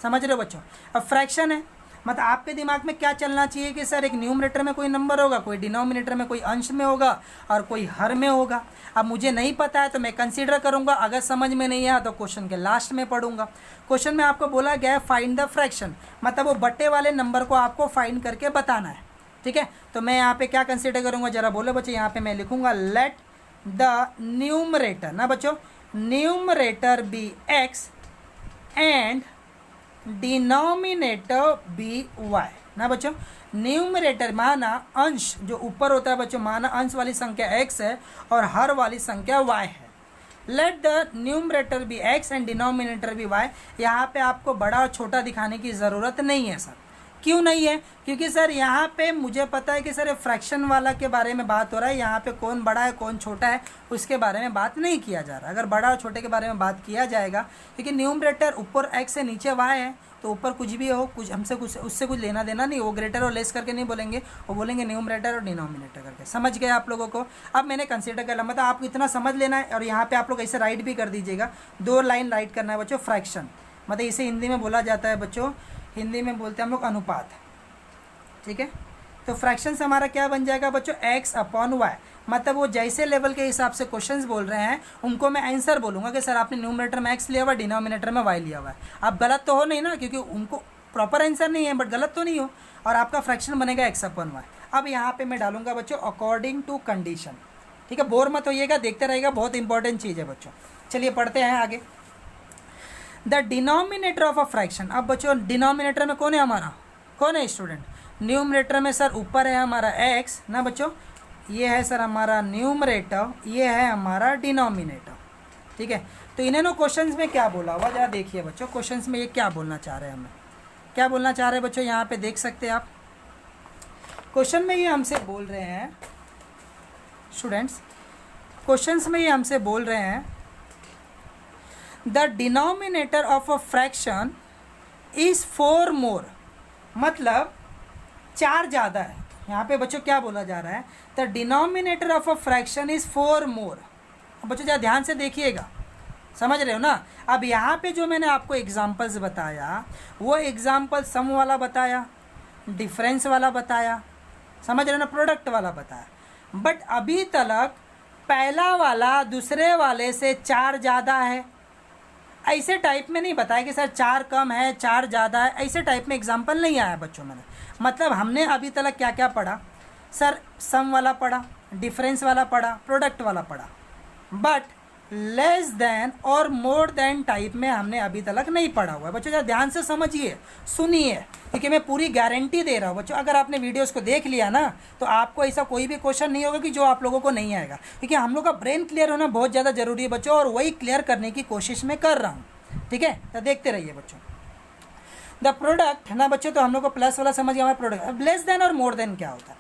समझ रहे हो बच्चों, अब फ्रैक्शन है, मतलब आपके दिमाग में क्या चलना चाहिए कि सर एक न्यूमरेटर में कोई नंबर होगा, कोई डिनोमिनेटर में, कोई अंश में होगा और कोई हर में होगा। अब मुझे नहीं पता है तो मैं कंसीडर करूंगा, अगर समझ में नहीं आया तो क्वेश्चन के लास्ट में पढ़ूंगा। क्वेश्चन में आपको बोला गया है फाइंड द फ्रैक्शन, मतलब वो बट्टे वाले नंबर को आपको फाइंड करके बताना है। ठीक है, तो मैं यहाँ पे क्या कंसीडर करूँगा, जरा बोलो बच्चे। यहाँ पे मैं लिखूंगा लेट द न्यूमरेटर ना बच्चों, numerator be x and denominator be y ना बच्चों। न्यूमरेटर माना अंश जो ऊपर होता है बच्चों, माना अंश वाली संख्या x है और हर वाली संख्या y है। Let the numerator be x and denominator be y। यहाँ पे आपको बड़ा और छोटा दिखाने की ज़रूरत नहीं है सर। क्यों नहीं है, क्योंकि सर यहाँ पे मुझे पता है कि सर फ्रैक्शन वाला के बारे में बात हो रहा है, यहाँ पे कौन बड़ा है कौन छोटा है उसके बारे में बात नहीं किया जा रहा। अगर बड़ा और छोटे के बारे में बात किया जाएगा, क्योंकि न्यूमरेटर ऊपर x से नीचे y है, तो ऊपर कुछ भी हो, कुछ हमसे कुछ उससे कुछ लेना देना नहीं। वो ग्रेटर और लेस करके नहीं बोलेंगे, वो बोलेंगे न्यूमरेटर और डिनोमिनेटर करके। समझ गए आप लोगों को। अब मैंने कंसीडर कर लिया, मतलब आपको इतना समझ लेना है। और यहाँ पे आप लोग ऐसे राइट भी कर दीजिएगा, 2 लाइन राइट करना है बच्चों। फ्रैक्शन मतलब इसे हिंदी में बोला जाता है बच्चों, हिंदी में बोलते हैं हम लोग अनुपात। ठीक है, तो फ्रैक्शन से हमारा क्या बन जाएगा बच्चों, x अपॉन वाई। मतलब वो जैसे लेवल के हिसाब से क्वेश्चंस बोल रहे हैं उनको मैं आंसर बोलूँगा कि सर आपने न्यूमरेटर में x लिया हुआ, डिनोमिनेटर में y लिया हुआ है। आप गलत तो हो नहीं ना, क्योंकि उनको प्रॉपर आंसर नहीं है, बट गलत तो नहीं हो, और आपका फ्रैक्शन बनेगा x अपॉन वाई। अब यहाँ पे मैं डालूंगा बच्चों अकॉर्डिंग टू कंडीशन। ठीक है, बोर मत होइएगा, देखते रहिएगा, बहुत इंपॉर्टेंट चीज़ है बच्चों। चलिए पढ़ते हैं आगे। The denominator of a fraction. अब बच्चों डिनोमिनेटर में कौन है हमारा, कौन है स्टूडेंट, न्यूमरेटर में सर ऊपर है हमारा x ना बच्चों, ये है सर हमारा न्यूमरेटर, ये है हमारा डिनोमिनेटर। ठीक है, तो इन्होंने क्वेश्चंस में क्या बोला हुआ जरा देखिए बच्चों, क्वेश्चंस में ये क्या बोलना चाह रहे हैं, हमें क्या बोलना चाह रहे हैं बच्चों, यहाँ पे देख सकते हैं आप। क्वेश्चन में ये हमसे बोल रहे हैं स्टूडेंट्स, क्वेश्चंस में ये हमसे बोल रहे हैं the denominator of a fraction is 4 मोर, मतलब 4 ज़्यादा है। यहाँ पे बच्चों क्या बोला जा रहा है, the denominator of a fraction is 4 मोर। बच्चों जरा ध्यान से देखिएगा, समझ रहे हो ना। अब यहाँ पे जो मैंने आपको एग्जांपल्स बताया वो एग्जांपल सम वाला बताया, डिफरेंस वाला बताया, समझ रहे हो ना, प्रोडक्ट वाला बताया। बट अभी तक पहला वाला दूसरे वाले से 4 ज़्यादा है, ऐसे टाइप में नहीं बताया कि सर 4 कम है 4 ज़्यादा है, ऐसे टाइप में एग्जांपल नहीं आया बच्चों मैंने। मतलब हमने अभी तक क्या क्या पढ़ा, सर सम वाला पढ़ा, डिफरेंस वाला पढ़ा, प्रोडक्ट वाला पढ़ा, बट लेस देन और मोर देन टाइप में हमने अभी तक नहीं पढ़ा हुआ है। बच्चों जरा ध्यान से समझिए, सुनिए, क्योंकि मैं पूरी गारंटी दे रहा हूँ बच्चों, अगर आपने वीडियोस को देख लिया ना तो आपको ऐसा कोई भी क्वेश्चन नहीं होगा कि जो आप लोगों को नहीं आएगा, क्योंकि हम लोग का ब्रेन क्लियर होना बहुत ज़्यादा जरूरी है बच्चों, और वही क्लियर करने की कोशिश मैं कर रहा हूँ। ठीक है, तो देखते रहिए बच्चों। द प्रोडक्ट ना बच्चों, तो हम लोग को प्लस वाला समझ गया हमारा प्रोडक्ट। अब लेस देन और मोर देन क्या होता है,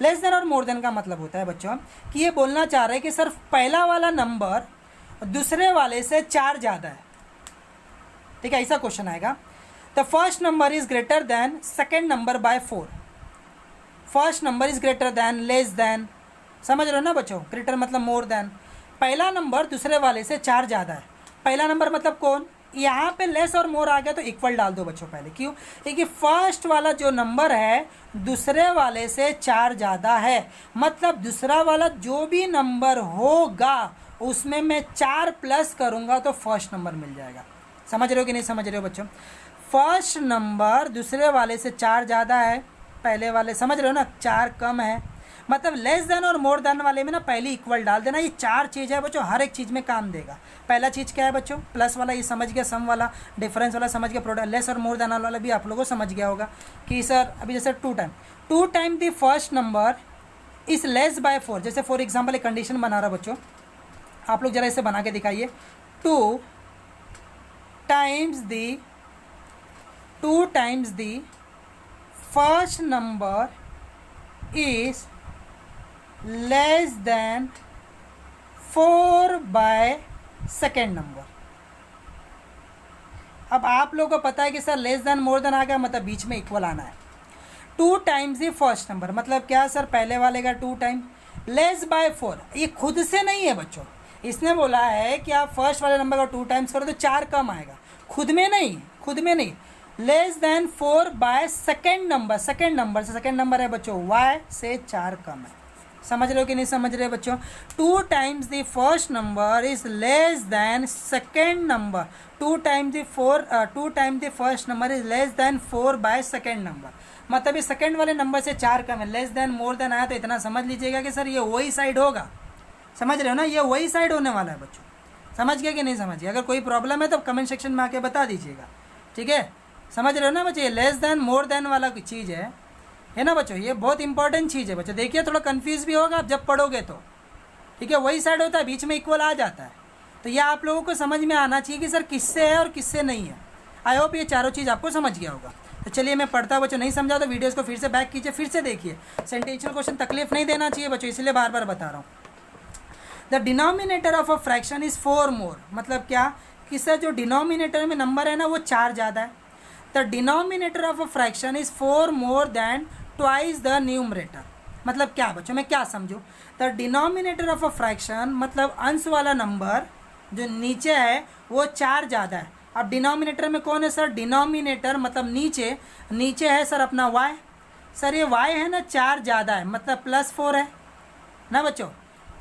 लेस देन और मोर देन का मतलब होता है बच्चों कि ये बोलना चाह रहे हैं कि सर पहला वाला नंबर दूसरे वाले से 4 ज़्यादा है। ठीक है, ऐसा क्वेश्चन आएगा। The first number is greater than second number by 4। First number is greater than, less than, समझ रहे हो ना बच्चों, ग्रेटर मतलब मोर देन। पहला नंबर दूसरे वाले से 4 ज़्यादा है, पहला नंबर मतलब कौन, यहाँ पे लेस और मोर आ गया तो इक्वल डाल दो बच्चों पहले। क्यों, क्योंकि फर्स्ट वाला जो नंबर है दूसरे वाले से 4 ज़्यादा है, मतलब दूसरा वाला जो भी नंबर होगा उसमें मैं 4 प्लस करूँगा तो फर्स्ट नंबर मिल जाएगा। समझ रहे हो कि नहीं समझ रहे हो बच्चों, फर्स्ट नंबर दूसरे वाले से 4 ज़्यादा है, पहले वाले समझ रहे हो ना 4 कम है, मतलब लेस देन और मोर देन वाले में ना पहले इक्वल डाल देना। ये 4 चीज़ है बच्चों, हर एक चीज़ में काम देगा। पहला चीज़ क्या है बच्चों, प्लस वाला, ये समझ गया, सम वाला, डिफरेंस वाला समझ गया, प्रोडक्ट, लेस और मोर देन वाला भी आप लोगों को समझ गया होगा कि सर अभी जैसे 2 time the first number is less by 4। जैसे फॉर एग्जाम्पल एक कंडीशन बना रहा बच्चों, आप लोग जरा इसे बना के दिखाइए। 2 times the first number is less than 4 by second number. अब आप लोगों को पता है कि sir less than more than आ गया, मतलब बीच में इक्वल आना है। 2 टाइम्स द फर्स्ट नंबर मतलब क्या सर, पहले वाले का 2 टाइम, लेस बाय 4, ये खुद से नहीं है बच्चों, इसने बोला है कि आप फर्स्ट वाले नंबर का 2 टाइम्स करो तो 4 कम आएगा, खुद में नहीं। Less than 4 by second number, second number है बच्चों y से 4 कम है। समझ रहे हो कि नहीं समझ रहे बच्चों, 2 times the first number is less then second number, 2 times the first number is less than 4 by second number, मतलब ये सेकेंड वाले नंबर से 4 कम है। लेस देन मोर देन आया तो इतना समझ लीजिएगा कि सर ये वही साइड होगा। समझ रहे हो ना, ये वही साइड होने वाला है बच्चों। समझ गया कि नहीं समझ गया, अगर कोई प्रॉब्लम है तो कमेंट सेक्शन में आके बता दीजिएगा। ठीक है, समझ रहे हो ना बच्चों, ये लेस देन मोर देन वाला चीज़ है ना बच्चों, ये बहुत इंपॉर्टेंट चीज़ है बच्चों। देखिए थोड़ा कंफ्यूज भी होगा आप जब पढ़ोगे तो, ठीक है, वही साइड होता है, बीच में इक्वल आ जाता है। तो ये आप लोगों को समझ में आना चाहिए कि सर किससे है और किससे नहीं है। आई होप ये चारों चीज़ आपको समझ गया होगा। तो चलिए मैं पढ़ता बच्चों, नहीं समझा तो वीडियोज़ को फिर से बैक कीजिए, फिर से देखिए। सेंटेंशियल क्वेश्चन तकलीफ नहीं देना चाहिए बच्चों, इसलिए बार बार बता रहा हूँ। The denominator of a fraction is 4 मोर, मतलब क्या कि सर जो डिनोमिनेटर में नंबर है ना वो 4 ज़्यादा है। The denominator of a fraction is 4 more than twice the numerator, मतलब क्या बच्चों मैं क्या समझूँ। The denominator of a fraction मतलब अंश वाला नंबर जो नीचे है वो 4 ज़्यादा है। अब डिनोमिनेटर में कौन है सर, डिनोमिनेटर मतलब नीचे है सर अपना y, सर ये y है ना 4 ज़्यादा है, मतलब +4 है ना बच्चों।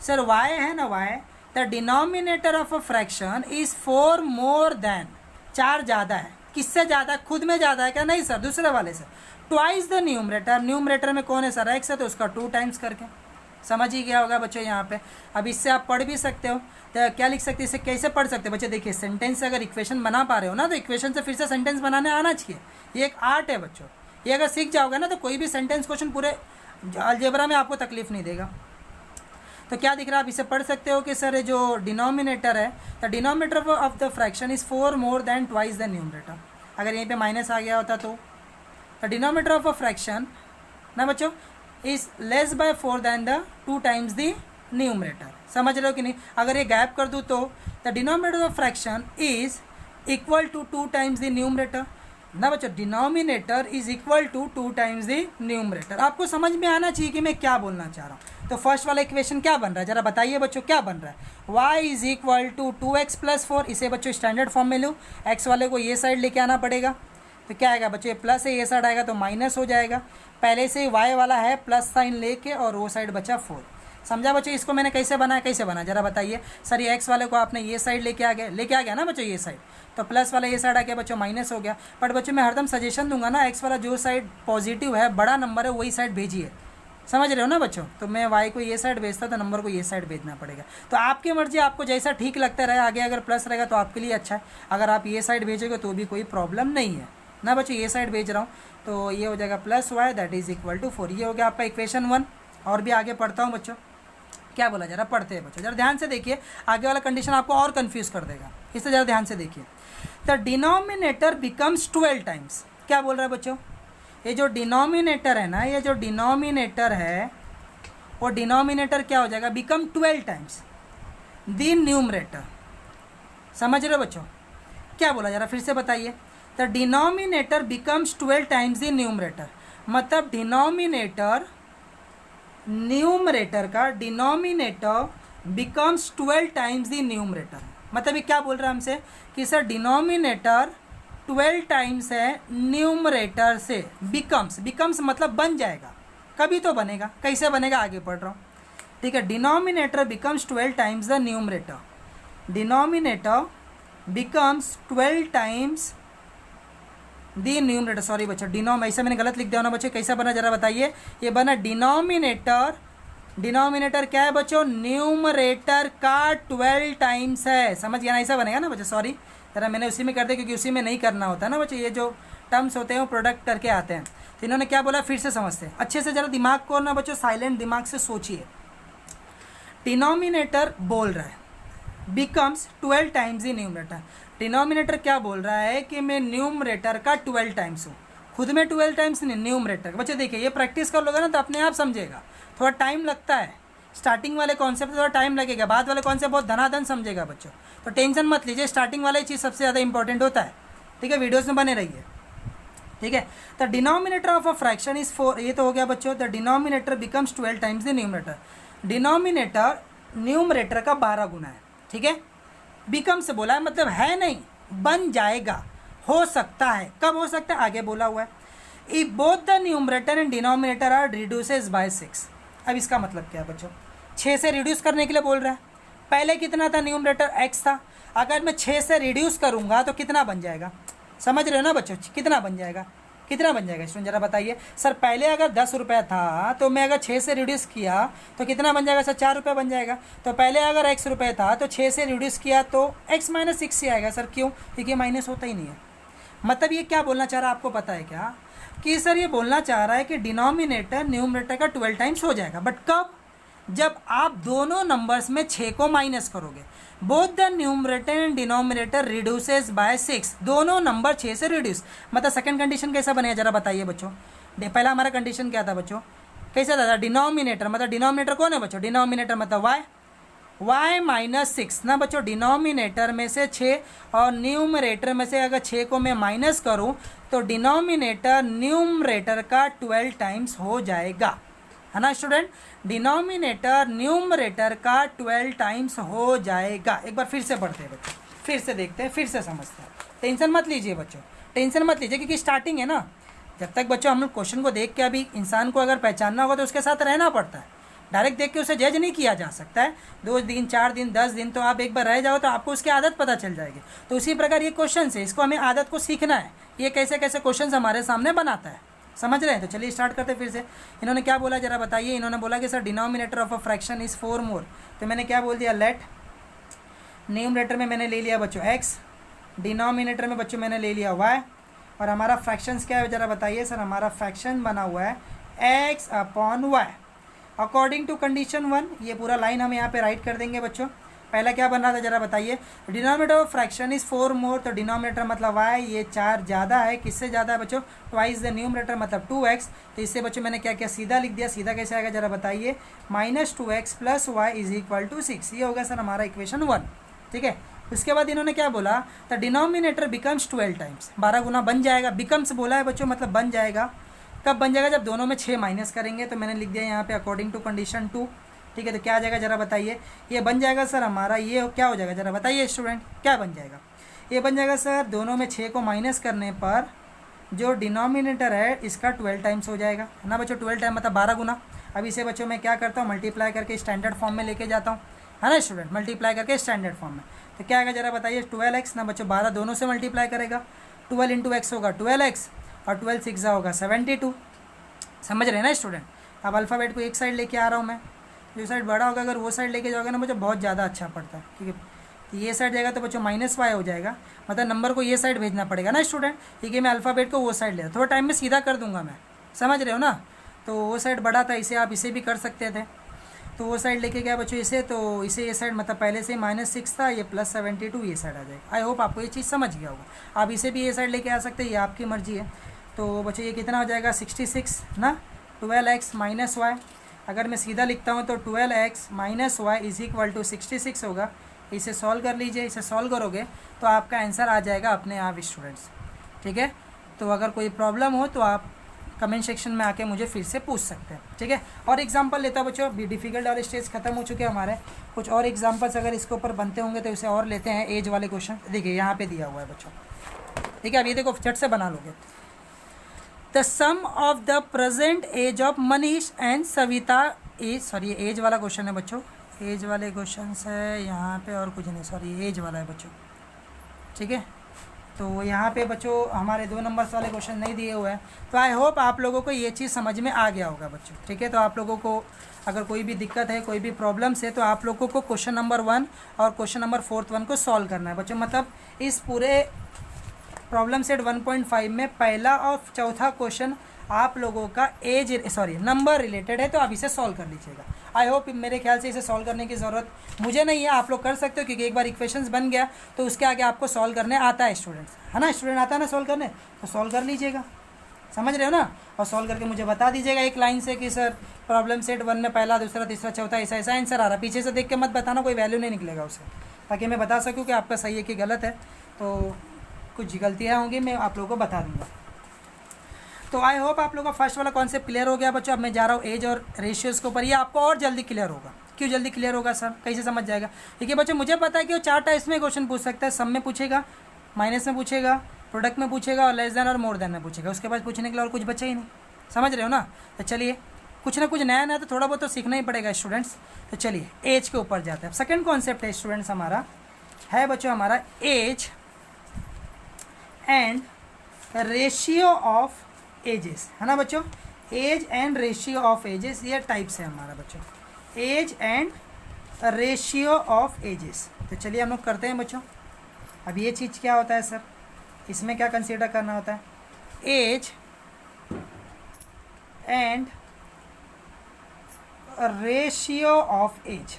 सर y है ना y, the denominator of a fraction is 4 more then, 4 ज़्यादा है, किससे ज़्यादा, खुद में ज़्यादा है क्या, नहीं सर दूसरे वाले से। ट्वाइस द न्यूमरेटर, न्यूमरेटर में कौन है सर, x है, तो उसका 2 टाइम्स करके, समझ ही गया होगा बच्चों यहाँ पे। अब इससे आप पढ़ भी सकते हो, तो क्या लिख सकते हैं, इसे कैसे पढ़ सकते हैं बच्चों, देखिए सेंटेंस से अगर इक्वेशन बना पा रहे हो ना, तो इक्वेशन से फिर से सेंटेंस बनाने आना चाहिए, ये एक आर्ट है बच्चों। ये अगर सीख जाओगे ना तो कोई भी सेंटेंस क्वेश्चन पूरे अलजेब्रा में आपको तकलीफ नहीं देगा। तो क्या दिख रहा है, आप इसे पढ़ सकते हो कि सर जो डिनोमिनेटर है, the denominator of the fraction is 4 more than twice the numerator. अगर यहीं पे माइनस आ गया होता तो the denominator of a fraction ना बच्चों is less by 4 than the 2 times the numerator. समझ रहे हो कि नहीं। अगर ये गैप कर दूँ तो the denominator of fraction is equal to 2 times the numerator ना बच्चों, denominator is equal to 2 times the numerator. आपको समझ में आना चाहिए कि मैं क्या बोलना चाह रहा हूँ। तो फर्स्ट वाला इक्वेशन क्या बन रहा है, जरा बताइए बच्चों क्या बन रहा है, y is equal to 2x + 4। इसे बच्चों स्टैंडर्ड फॉर्म में लो, x वाले को ये साइड लेके आना पड़ेगा, तो क्या आएगा बच्चों, ये प्लस है, ये साइड आएगा तो माइनस हो जाएगा। पहले से y वाला है प्लस साइन लेके, और वो साइड बचा 4। समझा बच्चों, इसको मैंने कैसे बनाया, कैसे बना जरा बताइए। सर ये x वाले को आपने ये साइड लेके आ गया ना बच्चों, ये साइड, तो प्लस वाला ये साइड आ गया बच्चों, माइनस हो गया। बट बच्चों मैं हरदम सजेशन दूंगा ना, x वाला जो साइड पॉजिटिव है, बड़ा नंबर है, वही साइड भेजिए, समझ रहे हो ना बच्चों। तो मैं y को ये साइड भेजता तो नंबर को ये साइड भेजना पड़ेगा। तो आपकी मर्जी, आपको जैसा ठीक लगता रहे, आगे अगर प्लस रहेगा तो आपके लिए अच्छा है, अगर आप ये साइड भेजोगे तो भी कोई प्रॉब्लम नहीं है ना बच्चों। ये साइड भेज रहा हूँ तो ये हो जाएगा +y that is equal to 4। ये हो गया आपका इक्वेशन 1। और भी आगे पढ़ता हूँ बच्चों, क्या बोला जरा पढ़ते हैं बच्चों, जरा ध्यान से देखिए, आगे वाला कंडीशन आपको और कंफ्यूज कर देगा, इसे जरा ध्यान से देखिए। The denominator becomes 12 times. क्या बोल रहा है बच्चों, ये जो डिनोमिनेटर है ना, ये जो डिनोमिनेटर है वो डिनोमिनेटर क्या हो जाएगा, बिकम 12 टाइम्स द न्यूमरेटर। समझ रहे हो बच्चों, क्या बोला जरा फिर से बताइए। The denominator becomes 12 times the numerator, मतलब डिनोमिनेटर न्यूमरेटर का denominator becomes 12 times the numerator. मतलब ये क्या बोल रहा है हमसे कि सर डिनोमिनेटर 12 टाइम्स है न्यूमरेटर से, बिकम्स मतलब बन जाएगा, कभी तो बनेगा, कैसे बनेगा आगे पढ़ रहा हूँ, ठीक है। Denominator becomes 12 times the numerator, denominator becomes 12 times the numerator. Sorry बच्चा, ऐसा मैंने गलत लिख दिया ना बच्चे, कैसा बना जरा बताइए। ये बना डिनोमिनेटर क्या है बच्चों, न्यूमरेटर का 12 टाइम्स है, समझ गया ना, ऐसा बनेगा ना बच्चों। सॉरी जरा मैंने उसी में कर दिया, क्योंकि उसी में नहीं करना होता ना बच्चों, ये जो टर्म्स होते हैं वो प्रोडक्ट करके आते हैं। तो इन्होंने क्या बोला फिर से समझते हैं अच्छे से, जरा दिमाग को ना बच्चों साइलेंट दिमाग से सोचिए। डिनोमिनेटर बोल रहा है बिकम्स 12 टाइम्स ही न्यूमरेटर। डिनोमिनेटर क्या बोल रहा है कि मैं न्यूमरेटर का 12 टाइम्स हूँ, खुद में 12 टाइम्स नहीं, न्यूमरेटर। बच्चे देखिए, ये प्रैक्टिस कर लोगे ना तो अपने आप समझेगा, थोड़ा टाइम लगता है, स्टार्टिंग वाले कॉन्सेप्ट थोड़ा टाइम लगेगा, बाद वाले कॉन्सेप्ट बहुत धनाधन समझेगा बच्चों। तो टेंशन मत लीजिए, स्टार्टिंग वाला चीज़ सबसे ज़्यादा इंपॉर्टेंट होता है, ठीक है। वीडियोस में बने रहिए, ठीक है। The denominator of a fraction is 4, ये तो हो गया बच्चों। The denominator becomes 12 times the numerator, denominator numerator का 12 गुना है, ठीक है। बिकम से बोला है मतलब है नहीं, बन जाएगा, हो सकता है, कब हो सकता है आगे बोला हुआ है। If both the numerator and denominator are reduces by 6। अब इसका मतलब क्या है बच्चों, 6 से रिड्यूस करने के लिए बोल रहा है। पहले कितना था, न्यूमरेटर x था, अगर मैं 6 से रिड्यूस करूंगा तो कितना बन जाएगा, समझ रहे हो ना बच्चों, कितना बन जाएगा स्टूडेंट जरा बताइए। सर पहले अगर 10 रुपये था तो मैं अगर 6 से रिड्यूस किया तो कितना बन जाएगा सर, 4 रुपये बन जाएगा। तो पहले अगर x रुपये था तो 6 से रिड्यूस किया तो x - 6 ही आएगा सर, क्यों, क्योंकि माइनस होता ही नहीं है। मतलब ये क्या बोलना चाह रहा है आपको पता है क्या, कि सर ये बोलना चाह रहा है कि डिनोमिनेटर न्यूमरेटर का 12 टाइम्स हो जाएगा, बट कब, जब आप दोनों नंबर्स में 6 को माइनस करोगे। Both the numerator and denominator reduces by 6, दोनों नंबर 6 से रिड्यूस। मतलब सेकंड कंडीशन कैसा बनेगा जरा बताइए बच्चों। पहला हमारा कंडीशन क्या था बच्चों, कैसा था, डिनोमिनेटर, मतलब डिनोमिनेटर कौन है बच्चों, डिनोमिनेटर मतलब y - 6 ना बच्चों, डिनोमिनेटर में से 6 और न्यूमरेटर में से अगर 6 को मैं माइनस करूं तो डिनोमिनेटर न्यूमरेटर का 12 टाइम्स हो जाएगा, है ना स्टूडेंट। डिनोमिनेटर न्यूमरेटर का 12 टाइम्स हो जाएगा। एक बार फिर से पढ़ते हैं बच्चों, फिर से देखते हैं, फिर से समझते हैं। टेंशन मत लीजिए बच्चों, टेंशन मत लीजिए, क्योंकि स्टार्टिंग है ना, जब तक बच्चों हम लोग क्वेश्चन को देख के, अभी इंसान को अगर पहचानना होगा तो उसके साथ रहना पड़ता है, डायरेक्ट देख के उसे जज नहीं किया जा सकता है। 2 दिन 4 दिन 10 दिन तो आप एक बार रह जाओ तो आपको उसकी आदत पता चल जाएगी। तो उसी प्रकार ये क्वेश्चन है, इसको हमें आदत को सीखना है, ये कैसे कैसे क्वेश्चन हमारे सामने बनाता है, समझ रहे हैं। तो चलिए स्टार्ट करते फिर से। इन्होंने क्या बोला जरा बताइए। इन्होंने बोला कि sir denominator of a fraction is 4 मोर। तो मैंने क्या बोल दिया, लेट न्यूमरेटर में मैंने ले लिया बच्चों x, डिनोमिनेटर में बच्चों मैंने ले लिया y, और हमारा फ्रैक्शंस क्या है जरा बताइए। सर हमारा फ्रैक्शन बना हुआ है x upon y according to condition 1। ये पूरा लाइन हम यहाँ पे राइट कर देंगे बच्चों। पहला क्या बन रहा था जरा बताइए, डिनोमिनेटर ऑफ फ्रैक्शन इज़ 4 मोर। तो डिनोमिनेटर मतलब y, ये 4 ज़्यादा है, किससे ज़्यादा है बच्चों, ट्वाइस द न्यूमरेटर मतलब 2x। तो इससे बच्चों मैंने क्या किया, सीधा लिख दिया। सीधा कैसे आएगा जरा बताइए, -2x plus y is equal to 6। ये होगा सर हमारा इक्वेशन 1, ठीक है। उसके बाद इन्होंने क्या बोला, द डिनोमिनेटर बिकम्स 12 टाइम्स, 12 गुना बन जाएगा। बिकम्स बोला है बच्चों मतलब बन जाएगा। कब बन जाएगा, जब दोनों में 6 माइनस करेंगे। तो मैंने लिख दिया यहाँ पे अकॉर्डिंग टू कंडीशन 2, ठीक है। तो क्या आ जाएगा जरा बताइए, ये बन जाएगा सर हमारा, ये क्या हो जाएगा जरा बताइए स्टूडेंट, क्या बन जाएगा। ये बन जाएगा सर दोनों में 6 को माइनस करने पर जो डिनोमिनेटर है इसका 12 टाइम्स हो जाएगा, है ना बच्चों। 12 टाइम मतलब 12 गुना। अब इसे बच्चों मैं क्या करता हूँ, मल्टीप्लाई करके स्टैंडर्ड फॉर्म में लेके जाता हूँ, है ना स्टूडेंट, मल्टीप्लाई करके स्टैंडर्ड फॉर्म में। तो क्या आएगा जरा बताइए, 12x ना बच्चों, 12 दोनों से मल्टीप्लाई करेगा, 12 इंटू x होगा 12x, और 12 6 होगा 72। समझ रहे हैं ना स्टूडेंट। अब अल्फ़ाबेट को एक साइड लेके आ रहा हूँ मैं, जो साइड बड़ा होगा अगर वो साइड लेके जाओगे ना बच्चों बहुत ज़्यादा अच्छा पड़ता है, ठीक है। ये साइड जाएगा तो बच्चों -y हो जाएगा, मतलब नंबर को ये साइड भेजना पड़ेगा ना स्टूडेंट, ठीक है। मैं अल्फ़ाबेट को वो साइड ले रहा, थोड़ा टाइम में सीधा कर दूंगा मैं, समझ रहे हो ना। तो वो साइड बड़ा था, इसे आप इसे भी कर सकते थे। तो वो साइड लेके गया बच्चों इसे, तो इसे ये साइड मतलब पहले से -6 था, ये +72 ये साइड आ जाएगा। आई होप आपको ये चीज़ समझ गया होगा। आप इसे भी ये साइड लेके आ सकते हैं, ये आपकी मर्जी है। तो बच्चों ये कितना हो जाएगा 66 ना, 12x माइनस y। अगर मैं सीधा लिखता हूँ तो 12x minus y is equal to 66 होगा। इसे सॉल्व कर लीजिए, इसे सॉल्व करोगे तो आपका आंसर आ जाएगा अपने आप स्टूडेंट्स, ठीक है। तो अगर कोई प्रॉब्लम हो तो आप कमेंट सेक्शन में आके मुझे फिर से पूछ सकते हैं, ठीक है। और एग्जांपल लेता हूँ बच्चों, अभी डिफिकल्ट वाले स्टेज खत्म हो चुके हैं हमारे। कुछ और एग्जांपल्स अगर इसके ऊपर बनते होंगे तो इसे और लेते हैं। एज वाले क्वेश्चन देखिए यहाँ पे दिया हुआ है बच्चों, ठीक है। अब ये देखो झट से बना लोगे। The sum of the present age of Manish and Savita age, sorry age वाला क्वेश्चन है बच्चों, एज वाले क्वेश्चन है यहाँ पे, और कुछ नहीं, सॉरी एज वाला है बच्चों, ठीक है। तो यहाँ पे बच्चों हमारे 2 नंबर्स वाले क्वेश्चन नहीं दिए हुए हैं। तो आई होप आप लोगों को ये चीज़ समझ में आ गया होगा बच्चों, ठीक है। तो आप लोगों को अगर कोई भी दिक्कत है, कोई भी प्रॉब्लम्स है, तो आप लोगों को क्वेश्चन नंबर 1 और क्वेश्चन नंबर 4th 1 को सॉल्व करना है बच्चों। मतलब इस पूरे प्रॉब्लम सेट 1.5 में पहला और चौथा क्वेश्चन आप लोगों का एज सॉरी नंबर रिलेटेड है, तो आप इसे सॉल्व कर लीजिएगा। आई होप मेरे ख्याल से इसे सॉल्व करने की ज़रूरत मुझे नहीं है, आप लोग कर सकते हो, क्योंकि एक बार इक्वेशंस बन गया तो उसके आगे आपको सॉल्व करने आता है स्टूडेंट्स, है ना। स्टूडेंट आता है ना सॉल्व करने, तो सॉल्व कर लीजिएगा, समझ रहे हो ना। और सॉल्व करके मुझे बता दीजिएगा एक लाइन से कि सर प्रॉब्लम सेट 1 में पहला दूसरा तीसरा चौथा ऐसा ऐसा आंसर आ रहा। पीछे से देख के मत बताना, कोई वैल्यू नहीं निकलेगा उसे, ताकि मैं बता सकूँ कि आपका सही है कि गलत है। तो कुछ गलतियाँ होंगी मैं आप लोगों को बता दूंगा। तो आई होप आप लोगों का फर्स्ट वाला कॉन्सेप्ट क्लियर हो गया बच्चों। अब मैं जा रहा हूँ एज और रेशियोज़ के ऊपर। ये आपको और जल्दी क्लियर होगा। क्यों जल्दी क्लियर होगा सर, कैसे समझ जाएगा। देखिए बच्चों मुझे पता है कि वो 4 टाइप्स में क्वेश्चन पूछ सकता है। सम में पूछेगा, माइनस में पूछेगा, प्रोडक्ट में पूछेगा, और लेस देन और मोर देन में पूछेगा। उसके बाद पूछने के लिए और कुछ बचा ही नहीं, समझ रहे हो ना। तो चलिए कुछ ना कुछ नया नया तो थोड़ा बहुत तो सीखना ही पड़ेगा स्टूडेंट्स। तो चलिए एज के ऊपर जाते हैं। सेकेंड कॉन्सेप्ट है स्टूडेंट्स हमारा, है बच्चों हमारा age and ratio of ages, है ना बच्चों। Age and ratio of ages, ये टाइप्स है हमारा बच्चों, age and ratio of ages. तो चलिए हम लोग करते हैं बच्चों। अब ये चीज़ क्या होता है सर, इसमें क्या कंसीडर करना होता है, age and ratio of age.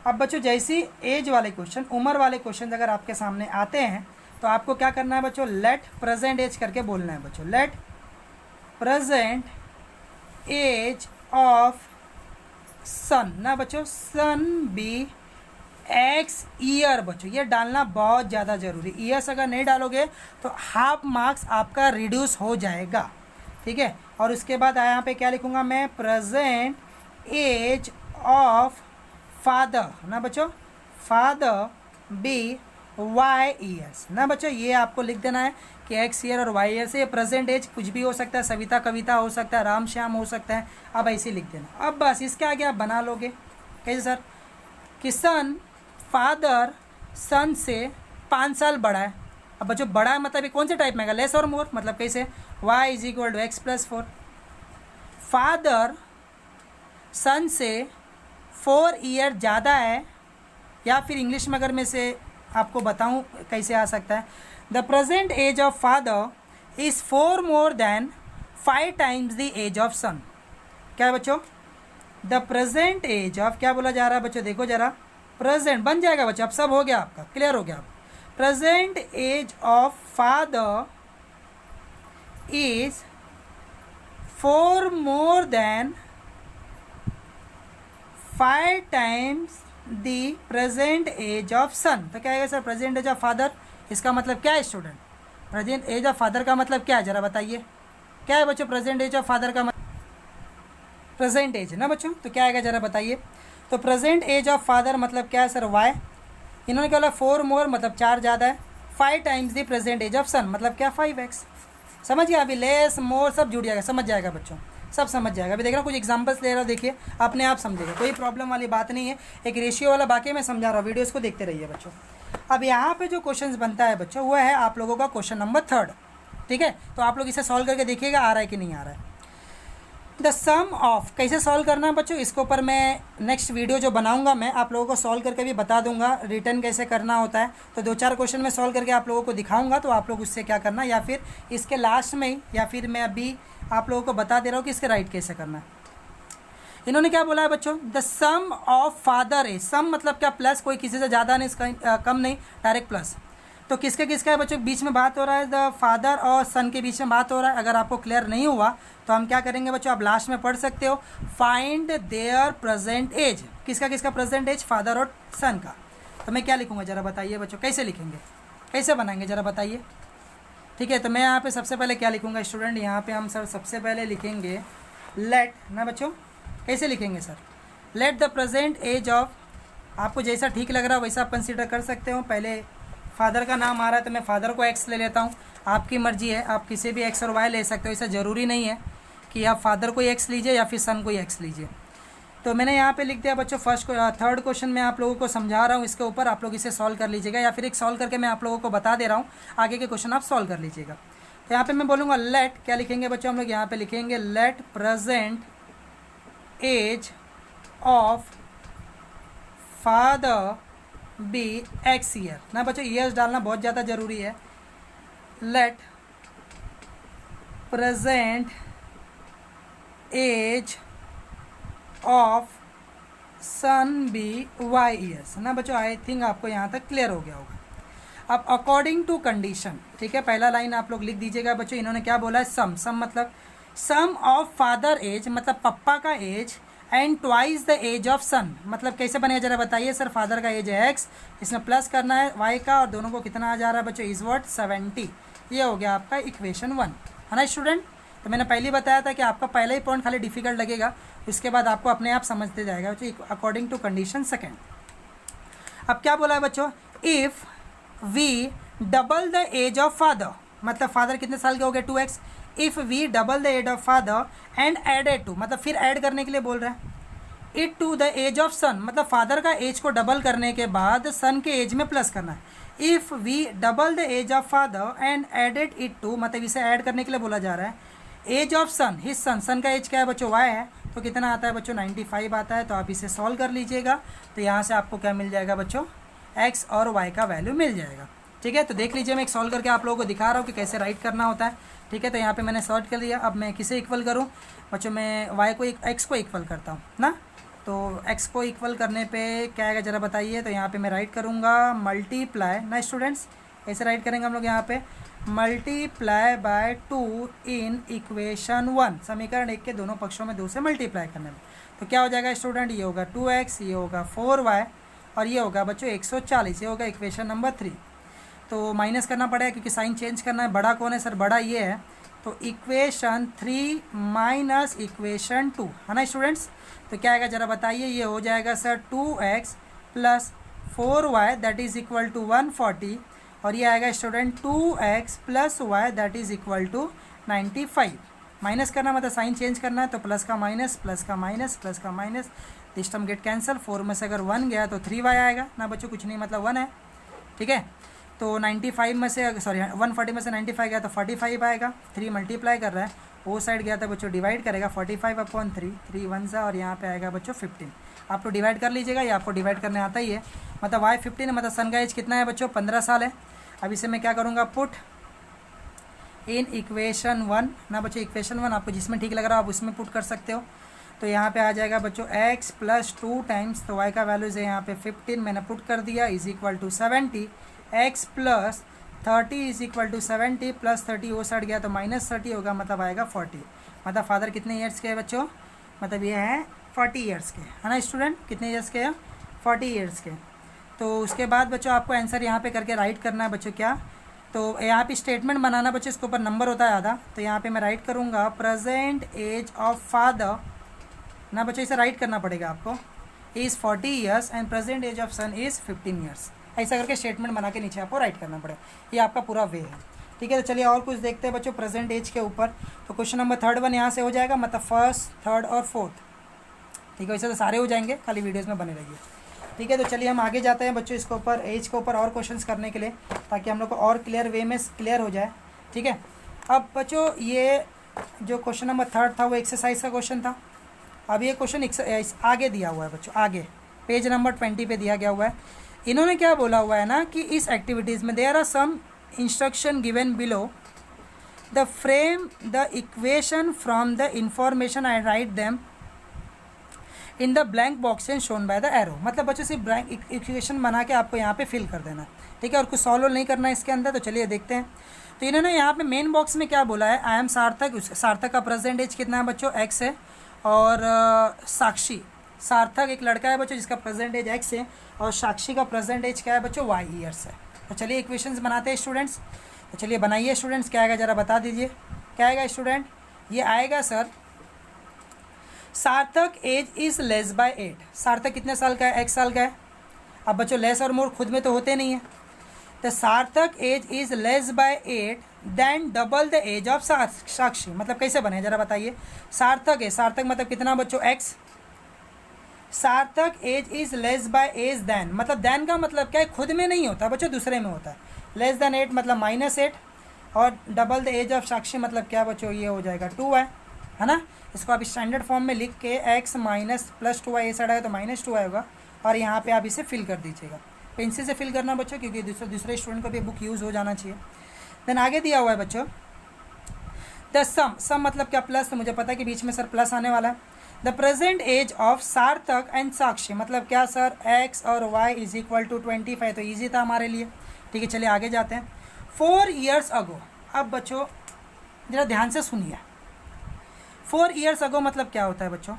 अब बच्चों जैसी एज वाले क्वेश्चन, उम्र वाले क्वेश्चन अगर आपके सामने आते हैं तो आपको क्या करना है बच्चों, लेट प्रेजेंट एज करके बोलना है बच्चों। लेट प्रेजेंट एज ऑफ सन, ना बच्चों, सन बी एक्स ईयर। बच्चों ये डालना बहुत ज़्यादा ज़रूरी। ईयर्स अगर नहीं डालोगे तो हाफ मार्क्स आपका रिड्यूस हो जाएगा, ठीक है। और उसके बाद यहाँ पे क्या लिखूँगा मैं, प्रेजेंट एज ऑफ फादर, ना बच्चों, फादर बी वाई ईयर्स ना बच्चों, ये आपको लिख देना है कि एक्स ईयर और वाई ईयर से। ये प्रेजेंट एज कुछ भी हो सकता है, सविता कविता हो सकता है, राम श्याम हो सकता है, अब ऐसे लिख देना। अब बस इसके आगे आप बना लोगे कैसे सर, कि सन फादर सन से 5 साल बड़ा है। अब बच्चों बड़ा है मतलब ये कौन से टाइप में आएगा, लेस और मोर, मतलब कैसे, y is equal to x plus 4। Father son से 4 ईयर ज़्यादा है, या फिर इंग्लिश में अगर मैं से आपको बताऊं कैसे आ सकता है, the present age of father is 4 more than 5 times the age of son. क्या है बच्चों, द प्रेजेंट एज ऑफ, क्या बोला जा रहा है बच्चों, देखो जरा, प्रेजेंट बन जाएगा बच्चों, अब सब हो गया आपका, क्लियर हो गया। Present age of father is 4 more than 5 times the present age of son. तो क्या है sir, present age of father, इसका मतलब क्या है student, present age of father का मतलब क्या है, जरा बताइए, क्या है बच्चों प्रेजेंट एज ऑफ फादर का मतलब, प्रेजेंट एज ना बच्चों, तो क्या आएगा जरा बताइए। तो प्रेजेंट एज ऑफ फादर मतलब क्या है सर, वाई, इन्होंने क्या बोला 4 मोर मतलब 4 ज़्यादा है, 5 times the present age of son मतलब क्या 5x। समझ गया, अभी लेस मोर सब जुड़ जाएगा, समझ जाएगा बच्चों, सब समझ जाएगा। अभी देख रहा हूँ कुछ एग्जांपल्स ले रहा हूँ, देखिए अपने आप समझेगा, कोई प्रॉब्लम वाली बात नहीं है, एक रेशियो वाला बाकी मैं समझा रहा हूँ, वीडियोस को देखते रहिए बच्चों। अब यहाँ पे जो क्वेश्चन बनता है बच्चों, वो है आप लोगों का क्वेश्चन नंबर 3, ठीक है। तो आप लोग इसे सॉल्व करके देखिएगा आ रहा है कि नहीं आ रहा है। द सम ऑफ कैसे सॉल्व करना है बच्चों, इसके ऊपर मैं नेक्स्ट वीडियो जो बनाऊंगा मैं आप लोगों को सॉल्व करके भी बता दूंगा, रिटर्न कैसे करना होता है। तो 2-4 क्वेश्चन में सॉल्व करके आप लोगों को दिखाऊंगा, तो आप लोग उससे क्या करना, या फिर इसके लास्ट में ही, या फिर मैं अभी आप लोगों को बता दे रहा हूँ कि इसके राइट कैसे करना है। इन्होंने क्या बोला है बच्चों, द सम ऑफ फादर ए, सम मतलब क्या, प्लस, कोई किसी से ज़्यादा नहीं, कम नहीं, डायरेक्ट प्लस। तो किसके किसका है बच्चों, बीच में बात हो रहा है, द फादर और सन के बीच में बात हो रहा है। अगर आपको क्लियर नहीं हुआ तो हम क्या करेंगे बच्चों, आप लास्ट में पढ़ सकते हो, फाइंड देयर प्रेजेंट एज, किसका किसका प्रेजेंट एज, फादर और सन का। तो मैं क्या लिखूंगा जरा बताइए बच्चों, कैसे लिखेंगे, कैसे बनाएंगे जरा बताइए। ठीक है, तो मैं यहाँ पे सबसे पहले क्या लिखूंगा स्टूडेंट, यहाँ पे हम सर सबसे पहले लिखेंगे लेट ना बच्चों, कैसे लिखेंगे sir, let the present age of, आपको जैसा ठीक लग रहा है वैसा आप कंसिडर कर सकते हो। पहले फादर का नाम आ रहा है तो मैं फादर को एक्स ले लेता हूँ, आपकी मर्जी है, आप किसी भी एक्स और वाई ले सकते हो, ऐसा ज़रूरी नहीं है कि आप फादर को एक्स लीजिए या फिर सन को एक्स लीजिए। तो मैंने यहाँ पे लिख दिया बच्चों, थर्ड क्वेश्चन मैं आप लोगों को समझा रहा हूँ, इसके ऊपर आप लोग इसे सॉल्व कर लीजिएगा, या फिर एक सॉल्व करके मैं आप लोगों को बता दे रहा हूँ, आगे के क्वेश्चन आप सॉल्व कर लीजिएगा। तो यहाँ पे मैं बोलूँगा लेट, क्या लिखेंगे बच्चों हम लोग, यहाँ पे लिखेंगे let present age of father be x year ना बच्चों, ईयर्स डालना बहुत ज़्यादा ज़रूरी है। Let present age of son be y years ना बच्चों, आई थिंक आपको यहाँ तक क्लियर हो गया होगा। अब अकॉर्डिंग टू कंडीशन, ठीक है, पहला लाइन आप लोग लिख दीजिएगा बच्चों। इन्होंने क्या बोला है, सम, सम मतलब सम ऑफ फादर एज मतलब पप्पा का age and twice the age of son, मतलब कैसे बनेगा जरा बताइए सर। फादर का एज है एक्स, इसमें प्लस करना है वाई का, और दोनों को कितना आ जा रहा है बच्चों, इज व्हाट 70। ये हो गया आपका इक्वेशन 1, है ना स्टूडेंट। तो मैंने पहले बताया था कि आपका पहला ही पॉइंट खाली डिफिकल्ट लगेगा, उसके बाद आपको अपने आप समझते जाएगा बच्चों, अकॉर्डिंग टू कंडीशन सेकेंड। अब क्या बोला है बच्चों, if we double the age of father, मतलब फादर कितने साल के हो गए 2x, if we double the age of father and added to, मतलब फिर ऐड करने के लिए बोल रहा है, it to the age of son, मतलब फादर का एज को डबल करने के बाद सन के एज में प्लस करना है। If we double the age of father and added it to, मतलब इसे ऐड करने के लिए बोला जा रहा है, age of son, his son, son का एज क्या है बच्चों, वाई है, तो कितना आता है बच्चों 95 आता है। तो आप इसे सॉल्व कर लीजिएगा, तो यहाँ से आपको क्या मिल जाएगा बच्चों, एक्स और वाई का वैल्यू मिल जाएगा। ठीक है, तो देख लीजिए मैं एक सॉल्व करके आप लोगों को दिखा रहा हूँ कि कैसे राइट करना होता है। ठीक है, तो यहाँ पे मैंने सॉल्व कर लिया। अब मैं किसे इक्वल करूँ बच्चों, मैं वाई को एक्स को इक्वल करता हूँ ना। तो एक्स को इक्वल करने पे क्या आएगा जरा बताइए। तो यहाँ पे मैं राइट करूँगा मल्टीप्लाई ना स्टूडेंट्स, ऐसे राइट करेंगे हम लोग यहाँ पे, मल्टीप्लाई बाय 2 इन इक्वेशन 1, समीकरण 1 के दोनों पक्षों में 2 से मल्टीप्लाई करने में। तो क्या हो जाएगा स्टूडेंट, ये होगा 2x, ये होगा 4y और ये होगा बच्चों 140, ये होगा इक्वेशन नंबर 3। तो माइनस करना पड़ेगा क्योंकि साइन चेंज करना है। बड़ा कौन है सर, बड़ा ये है, तो इक्वेशन 3 माइनस इक्वेशन 2, है ना स्टूडेंट्स। तो क्या आएगा जरा बताइए, ये हो जाएगा sir 2x plus 4y that is equal to 140 और ये आएगा student 2x plus y that is equal to 95। Minus करना मतलब साइन चेंज करना है, तो प्लस का माइनस, प्लस का माइनस, प्लस का minus, this term get cancel. 4 में से अगर 1 गया तो 3y आएगा ना बच्चों, कुछ नहीं मतलब 1 है, ठीक है। तो 95 में से 140 में से 95 गया तो 45 आएगा। 3 मल्टीप्लाई कर रहा है, वो साइड गया था बच्चों डिवाइड करेगा 45/3, 3 1 सा और यहाँ पे आएगा बच्चों 15। आप तो डिवाइड कर लीजिएगा, ये आपको डिवाइड करने आता ही है। मतलब y 15 है, मतलब सन का एज कितना है बच्चों 15 साल है। अब इसे मैं क्या करूँगा पुट इन इक्वेशन 1 ना बच्चों, इक्वेशन 1 आपको जिसमें ठीक लग रहा है आप उसमें पुट कर सकते हो। तो यहाँ पे आ जाएगा बच्चों x प्लस 2 टाइम्स, तो y का वैल्यूज़ है यहाँ पे 15 मैंने पुट कर दिया is equal to 70। x plus 30 is equal to 70 plus 30 वो साइड गया तो माइनस 30 होगा, मतलब आएगा 40। मतलब फादर कितने ईयर्स के हैं बच्चों, मतलब ये है 40 ईयर्स के, है ना स्टूडेंट, कितने ईयर्स के हैं 40 ईयर्स के। तो उसके बाद बच्चों आपको आंसर यहाँ पे करके राइट करना है बच्चों क्या, तो यहाँ पे स्टेटमेंट बनाना बच्चों, इसके ऊपर नंबर होता है आधा, तो यहाँ पे मैं राइट करूँगा प्रेजेंट एज ऑफ फादर ना बच्चों, इसे राइट करना पड़ेगा आपको, is 40 years and present age of son is 15 years. ऐसा करके स्टेटमेंट बना के नीचे आपको राइट करना पड़ेगा, ये आपका पूरा वे है, ठीक है। तो चलिए और कुछ देखते हैं बच्चों प्रेजेंट एज के ऊपर। तो क्वेश्चन नंबर 3 यहाँ से हो जाएगा, मतलब फर्स्ट, थर्ड और फोर्थ, ठीक है। वैसे तो सारे हो जाएंगे, खाली वीडियोज़ में बने रहिए, ठीक है। तो चलिए हम आगे जाते हैं बच्चों इसके ऊपर, एज के ऊपर और क्वेश्चंस करने के लिए, ताकि हम लोग को और क्लियर वे में क्लियर हो जाए, ठीक है। अब बच्चों ये जो क्वेश्चन नंबर 3 था वो एक्सरसाइज का क्वेश्चन था। अब ये क्वेश्चन आगे दिया हुआ है बच्चों, आगे पेज नंबर 20 पे दिया गया हुआ है। इन्होंने क्या बोला हुआ है ना कि इस एक्टिविटीज़ में there are some instruction given below the frame the equation from the information I write them in the blank box and shown by the arrow. मतलब बच्चों सिर्फ ब्लैंक इक्वेशन बना के आपको यहाँ पे फिल कर देना, ठीक है, और कुछ सॉल्व नहीं करना है इसके अंदर। तो चलिए देखते हैं। तो इन्होंने यहाँ पे मेन बॉक्स में क्या बोला है, आई एम सार्थक, सार्थक का प्रेजेंट एज कितना है बच्चों x है, और साक्षी, सार्थक एक लड़का है बच्चों जिसका प्रेजेंट एज x है, और साक्षी का प्रेजेंट एज क्या है बच्चों y ईयर्स है। तो चलिए इक्वेशंस बनाते हैं स्टूडेंट्स। तो चलिए बनाइए स्टूडेंट्स, क्या आएगा ज़रा बता दीजिए, क्या आएगा स्टूडेंट। ये आएगा सर सार्थक एज इज़ लेस बाय 8। सार्थक कितने साल का है, x साल का है। अब बच्चों लेस और मोर खुद में तो होते नहीं है, तो Sarthak age is less by 8 than double the age of Sakshi. मतलब कैसे बने ज़रा बताइए। सार्थक है, सार्थक मतलब कितना बच्चों x, Sarthak age is less by age than, मतलब देन का मतलब क्या है, खुद में नहीं होता बच्चों, दूसरे में होता है। लेस देन 8 मतलब -8, और double the age of Sakshi मतलब क्या बच्चों, ये हो जाएगा 2 है ना। इसको आप स्टैंडर्ड फॉर्म में लिख के x माइनस प्लस 2y ये साइड आएगा तो -2 आएगा, और यहाँ पे आप इसे फिल कर दीजिएगा। पेंसिल से फिल करना बच्चों, क्योंकि दूसरे स्टूडेंट को भी बुक यूज़ हो जाना चाहिए। देन आगे दिया हुआ है बच्चों द सम मतलब क्या प्लस, तो मुझे पता है कि बीच में सर प्लस आने वाला है। द प्रेजेंट एज ऑफ सार्थक एंड साक्षी मतलब क्या सर, x और y इज इक्वल टू 25, तो ईजी था हमारे लिए, ठीक है। चलिए आगे जाते हैं। 4 ईयर्स अगो, अब बच्चों ज़रा ध्यान से सुनिए, 4 ईयर्स अगो मतलब क्या होता है बच्चों,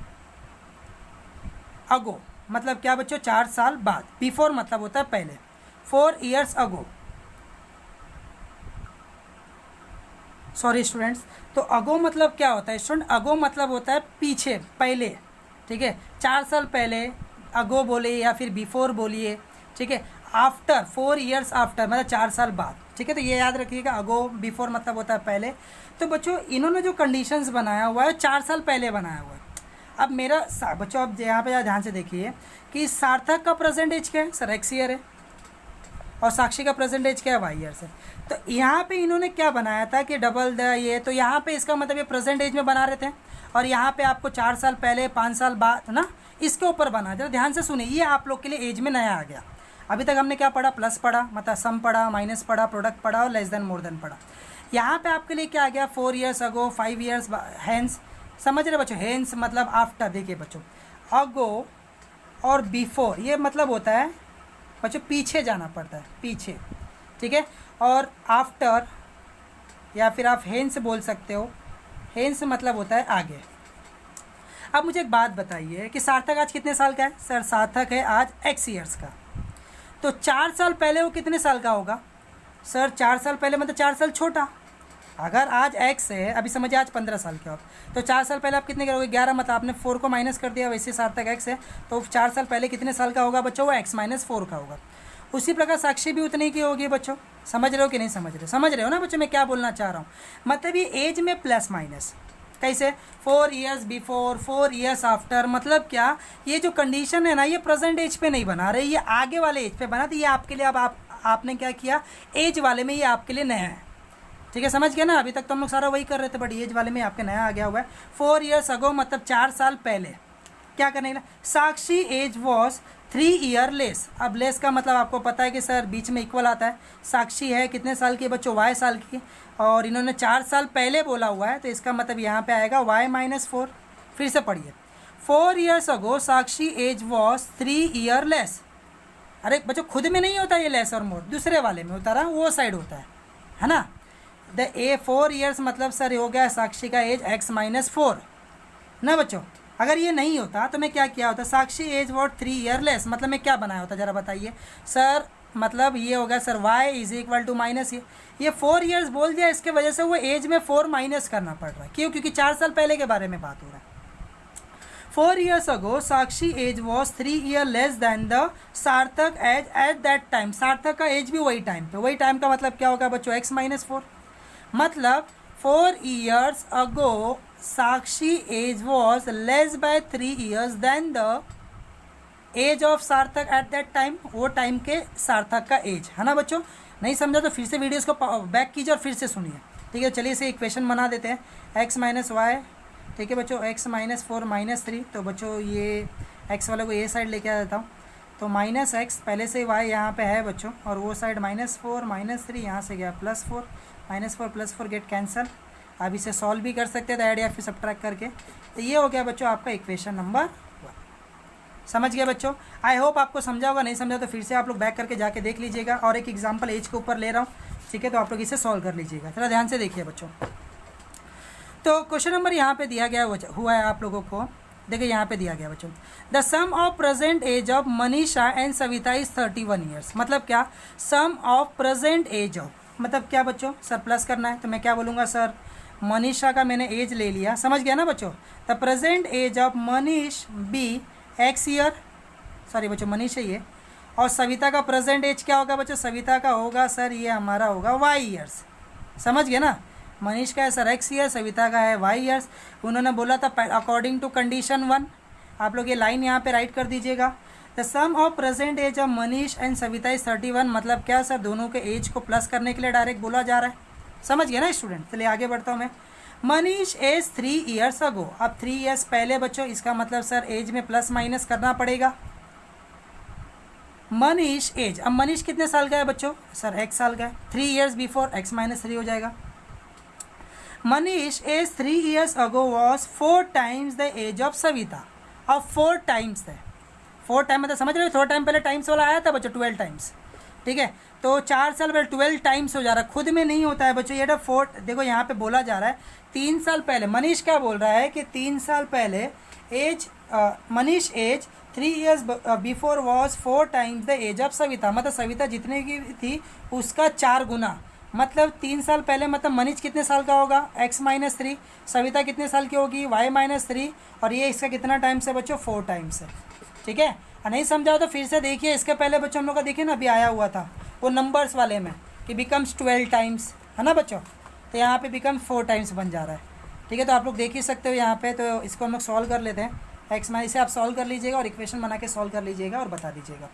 अगो मतलब क्या बच्चों 4 साल बाद, बिफोर मतलब होता है पहले। 4 ईयर्स अगो, सॉरी स्टूडेंट्स, तो अगो मतलब क्या होता है स्टूडेंट, अगो मतलब होता है पीछे, पहले, ठीक है। 4 साल पहले अगो बोलिए या फिर बिफोर बोलिए, ठीक है। आफ्टर, 4 ईयर्स आफ्टर मतलब 4 साल बाद, ठीक है। तो ये याद रखिएगा, अगो बिफोर मतलब होता है पहले। तो बच्चों इन्होंने जो कंडीशंस बनाया हुआ है 4 साल पहले बनाया हुआ है। अब मेरा बच्चों अब यहाँ पे ध्यान से देखिए कि सार्थक का प्रेजेंट एज क्या है सर, x ईयर है, और साक्षी का प्रेजेंट एज क्या है, y ईयर्स है। तो यहाँ पे इन्होंने क्या बनाया था कि डबल द ये, तो यहाँ पे इसका मतलब ये प्रेजेंट एज में बना रहे थे, और यहाँ पे आपको 4 साल पहले 5 साल बाद ना इसके ऊपर बना। जरा ध्यान से सुनिए, ये आप लोग के लिए एज में नया आ गया। अभी तक हमने क्या पढ़ा, प्लस पढ़ा, मतलब सम पढ़ा, माइनस पढ़ा, प्रोडक्ट पढ़ा और लेस देन मोर देन पढ़ा। यहाँ पे आपके लिए क्या आ गया, 4 ईयर्स अगो, 5 ईयर्स हैंस, समझ रहे बच्चों। हैंस मतलब आफ्टर, देखिए बच्चों अगो और बिफोर ये मतलब होता है बच्चों पीछे जाना पड़ता है, पीछे, ठीक है। और आफ्टर या फिर आप हैंस बोल सकते हो, हैंस मतलब होता है आगे। अब मुझे एक बात बताइए कि सार्थक आज कितने साल का है सर, सार्थक है आज x ईयर्स का, तो 4 साल पहले वो कितने साल का होगा सर, 4 साल पहले मतलब 4 साल छोटा, अगर आज x है, अभी समझिए आज 15 साल के हो आप, तो 4 साल पहले आप कितने करोगे, 11, मतलब आपने 4 को माइनस कर दिया, वैसे सार्थक x है, तो 4 साल पहले कितने साल का होगा बच्चों, वो x माइनस 4 का होगा। उसी प्रकार साक्षी भी उतनी की होगी बच्चों। समझ रहे हो कि नहीं समझ रहे, समझ रहे हो ना बच्चों मैं क्या बोलना चाह रहा हूँ। मतलब ये एज में प्लस माइनस कैसे, 4 ईयर्स बिफोर, 4 ईयर्स आफ्टर, मतलब क्या, ये जो कंडीशन है ना ये प्रेजेंट एज पे नहीं बना रहे, ये आगे वाले एज पे बना, तो ये आपके लिए अब आपने क्या किया, एज वाले में ये आपके लिए नया है। ठीक है, समझ गया ना। अभी तक तो हम लोग सारा वही कर रहे थे, बट एज वाले में आपके नया आ गया हुआ है। 4 ईयर्स अगो मतलब 4 साल पहले क्या करने का, साक्षी एज वॉज 3 ईयर लेस। अब लेस का मतलब आपको पता है कि सर बीच में इक्वल आता है। साक्षी है कितने साल की बच्चों, y साल की, और इन्होंने 4 साल पहले बोला हुआ है, तो इसका मतलब यहाँ पे आएगा y माइनस 4। फिर से पढ़िए, 4 years ago Sakshi age was 3 year less. अरे बच्चों खुद में नहीं होता ये लेस और मोर, दूसरे वाले में होता रहा, वो साइड होता है ना। द 4 ईयर्स मतलब सर हो गया साक्षी का एज x माइनस 4 ना बच्चों। अगर ये नहीं होता तो मैं क्या किया होता, साक्षी एज वॉट 3 ईयर लेस, मतलब मैं क्या बनाया होता जरा बताइए सर। मतलब ये होगा sir y is equal to minus ये 4 ईयर्स बोल दिया, इसके वजह से वो एज में 4 माइनस करना पड़ रहा है। क्यों, क्योंकि 4 साल पहले के बारे में बात हो रहा है। 4 years ago Sakshi age was 3 year less than the Sarthak age at that time. Sarthak का एज भी वही टाइम पे, वही टाइम का मतलब क्या होगा बच्चों, x माइनस 4। मतलब 4 years ago Sakshi age was less by 3 years than the age of Sarthak at that time, वो टाइम के सार्थक का एज है ना बच्चों। नहीं समझा तो फिर से वीडियोस को बैक कीजिए और फिर से सुनिए। ठीक है, चलिए इसे इक्वेशन बना देते हैं, x माइनस वाई। ठीक है बच्चों, x माइनस 4 माइनस 3, तो बच्चों ये x वाले को ये साइड लेके आ जाता हूँ, तो माइनस x पहले से y यहाँ पे है बच्चों, और वो साइड माइनस 4 माइनस 3 यहाँ से गया plus 4, minus 4 plus 4 get cancel. अब इसे सॉल्व भी कर सकते हैं तो ऐड या फिर सब्ट्रैक्ट करके, तो ये हो गया बच्चों आपका इक्वेशन नंबर 1। समझ गया बच्चों, आई होप आपको समझा होगा। नहीं समझा तो फिर से आप लोग बैक करके जाके देख लीजिएगा, और एक एग्जांपल एज के ऊपर ले रहा हूँ। ठीक है, तो आप लोग इसे सॉल्व कर लीजिएगा, थोड़ा ध्यान से देखिए बच्चों। तो क्वेश्चन नंबर यहाँ पे दिया गया हुआ है आप लोगों को, देखिए यहाँ पे दिया गया बच्चों, the sum of present age of Manisha and Savita is 31 years. मतलब क्या, sum of present age of मतलब क्या बच्चों, सर प्लस करना है, तो मैं क्या बोलूँगा सर, मनीषा का मैंने एज ले लिया, समझ गया ना बच्चों। The present age of Manish be x year, sorry बच्चों मनीष है ये, और सविता का प्रेजेंट एज क्या होगा बच्चों, सविता का होगा सर ये हमारा होगा y ईयर्स। समझ गए ना, मनीष का है सर x ईयर, सविता का है y ईयर्स। उन्होंने बोला था अकॉर्डिंग टू कंडीशन 1, आप लोग ये लाइन यहाँ पे राइट कर दीजिएगा। The sum of present age of Manish and Savita is 31, मतलब क्या सर, दोनों के एज को प्लस करने के लिए डायरेक्ट बोला जा रहा है। समझ गया ना स्टूडेंट, चलिए आगे बढ़ता हूँ मैं। मनीष एज 3 ईयर्स अगो, अब 3 ईयर्स पहले बच्चों, इसका मतलब सर एज में प्लस माइनस करना पड़ेगा। मनीष एज, अब मनीष कितने साल का है बच्चों, सर x साल का है, 3 ईयर्स बिफोर x माइनस 3 हो जाएगा। Manish age 3 years ago was 4 times the age of Savita. अब 4 टाइम्स है, 4 टाइम मतलब समझ रहे हो, थोड़ा टाइम पहले टाइम्स वाला आया था बच्चों 12 टाइम्स। ठीक है, तो 4 साल पहले 12 टाइम्स हो जा रहा है, खुद में नहीं होता है बच्चों ये 4। देखो यहाँ पे बोला जा रहा है 3 साल पहले, मनीष क्या बोल रहा है कि 3 साल पहले age, Manish age 3 years before was 4 times the age of Savita, मतलब सविता जितने की थी उसका 4 गुना। मतलब 3 साल पहले मतलब मनीष कितने साल का होगा, x माइनस 3, सविता कितने साल की होगी, y माइनस 3, और ये इसका कितना टाइम्स है बच्चों, 4 टाइम्स है। ठीक है, नहीं समझा तो फिर से देखिए, इसके पहले बच्चों हम लोग का देखिए ना अभी आया हुआ था वो नंबर्स वाले में कि बिकम्स 12 टाइम्स, है ना बच्चों, तो यहाँ पे बिकम 4 टाइम्स बन जा रहा है। ठीक है, तो आप लोग देख ही सकते हो यहाँ पे, तो इसको हम लोग सॉल्व कर लेते हैं। एक्स माइनस इसे आप सॉल्व कर लीजिएगा और इक्वेशन बना के सॉल्व कर लीजिएगा और बता दीजिएगा।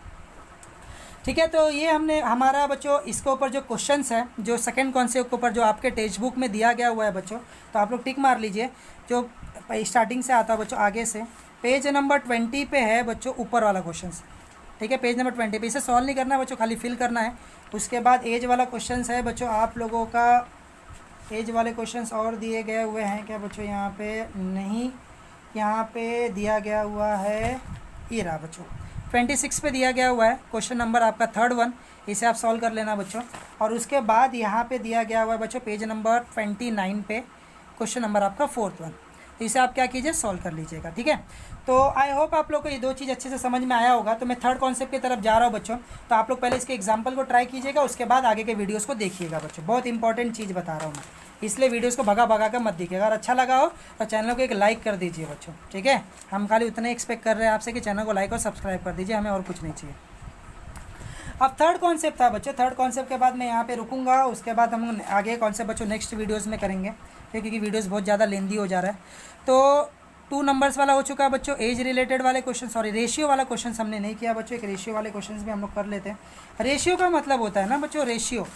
ठीक है, तो ये हमने हमारा बच्चों इसके ऊपर जो क्वेश्चंस है, जो सेकंड कॉन्सेप्ट के ऊपर जो आपके टेक्स्ट बुक में दिया गया हुआ है बच्चों, तो आप लोग टिक मार लीजिए। जो स्टार्टिंग से आता है बच्चों आगे से, पेज नंबर 20 पे है बच्चों ऊपर वाला क्वेश्चन। ठीक है, पेज नंबर 20 पे, इसे सॉल्व नहीं करना है बच्चों, खाली फिल करना है। उसके बाद एज वाला क्वेश्चन है बच्चों, आप लोगों का एज वाले क्वेश्चंस और दिए गए हुए हैं क्या बच्चों, यहाँ पे नहीं, यहाँ पे दिया गया हुआ है, ये रहा बच्चों 26 पे दिया गया हुआ है क्वेश्चन नंबर आपका 3rd वन, इसे आप सॉल्व कर लेना बच्चों। और उसके बाद यहाँ पे दिया गया हुआ है बच्चों पेज नंबर 29 पे क्वेश्चन नंबर आपका 4th वन, तो इसे आप क्या कीजिए, सॉल्व कर लीजिएगा। ठीक है, तो आई होप आप लोग को ये 2 चीज़ अच्छे से समझ में आया होगा। तो मैं 3rd कॉन्सेप्ट की तरफ जा रहा हूँ बच्चों, तो आप लोग पहले इसके एग्जाम्पल को ट्राई कीजिएगा, उसके बाद आगे के वीडियोज़ को देखिएगा बच्चों। बहुत इंपॉर्टेंट चीज़ बता रहा हूँ मैं, इसलिए वीडियोस को भगा भगा कर मत देखिए। अगर अच्छा लगा हो तो चैनल को एक लाइक कर दीजिए बच्चों, ठीक है। हम खाली उतना ही एक्सपेक्ट कर रहे हैं आपसे कि चैनल को लाइक और सब्सक्राइब कर दीजिए, हमें और कुछ नहीं चाहिए। अब थर्ड कॉन्सेप्ट था बच्चों, थर्ड कॉन्सेप्ट के बाद मैं यहाँ पे रुकूंगा, उसके बाद हम आगे कॉन्सेप्ट बच्चों नेक्स्ट वीडियोस में करेंगे, क्योंकि वीडियोस बहुत ज़्यादा लेंदी हो जा रहा है। तो 2 नंबर्स वाला हो चुका है बच्चों, एज रिलेटेड वाले क्वेश्चन, सॉरी रेशियो वाला क्वेश्चन हमने नहीं किया बच्चों, एक रेशियो वाले क्वेश्चन भी हम लोग कर लेते हैं। रेशियो का मतलब होता है ना बच्चों, रेशियो,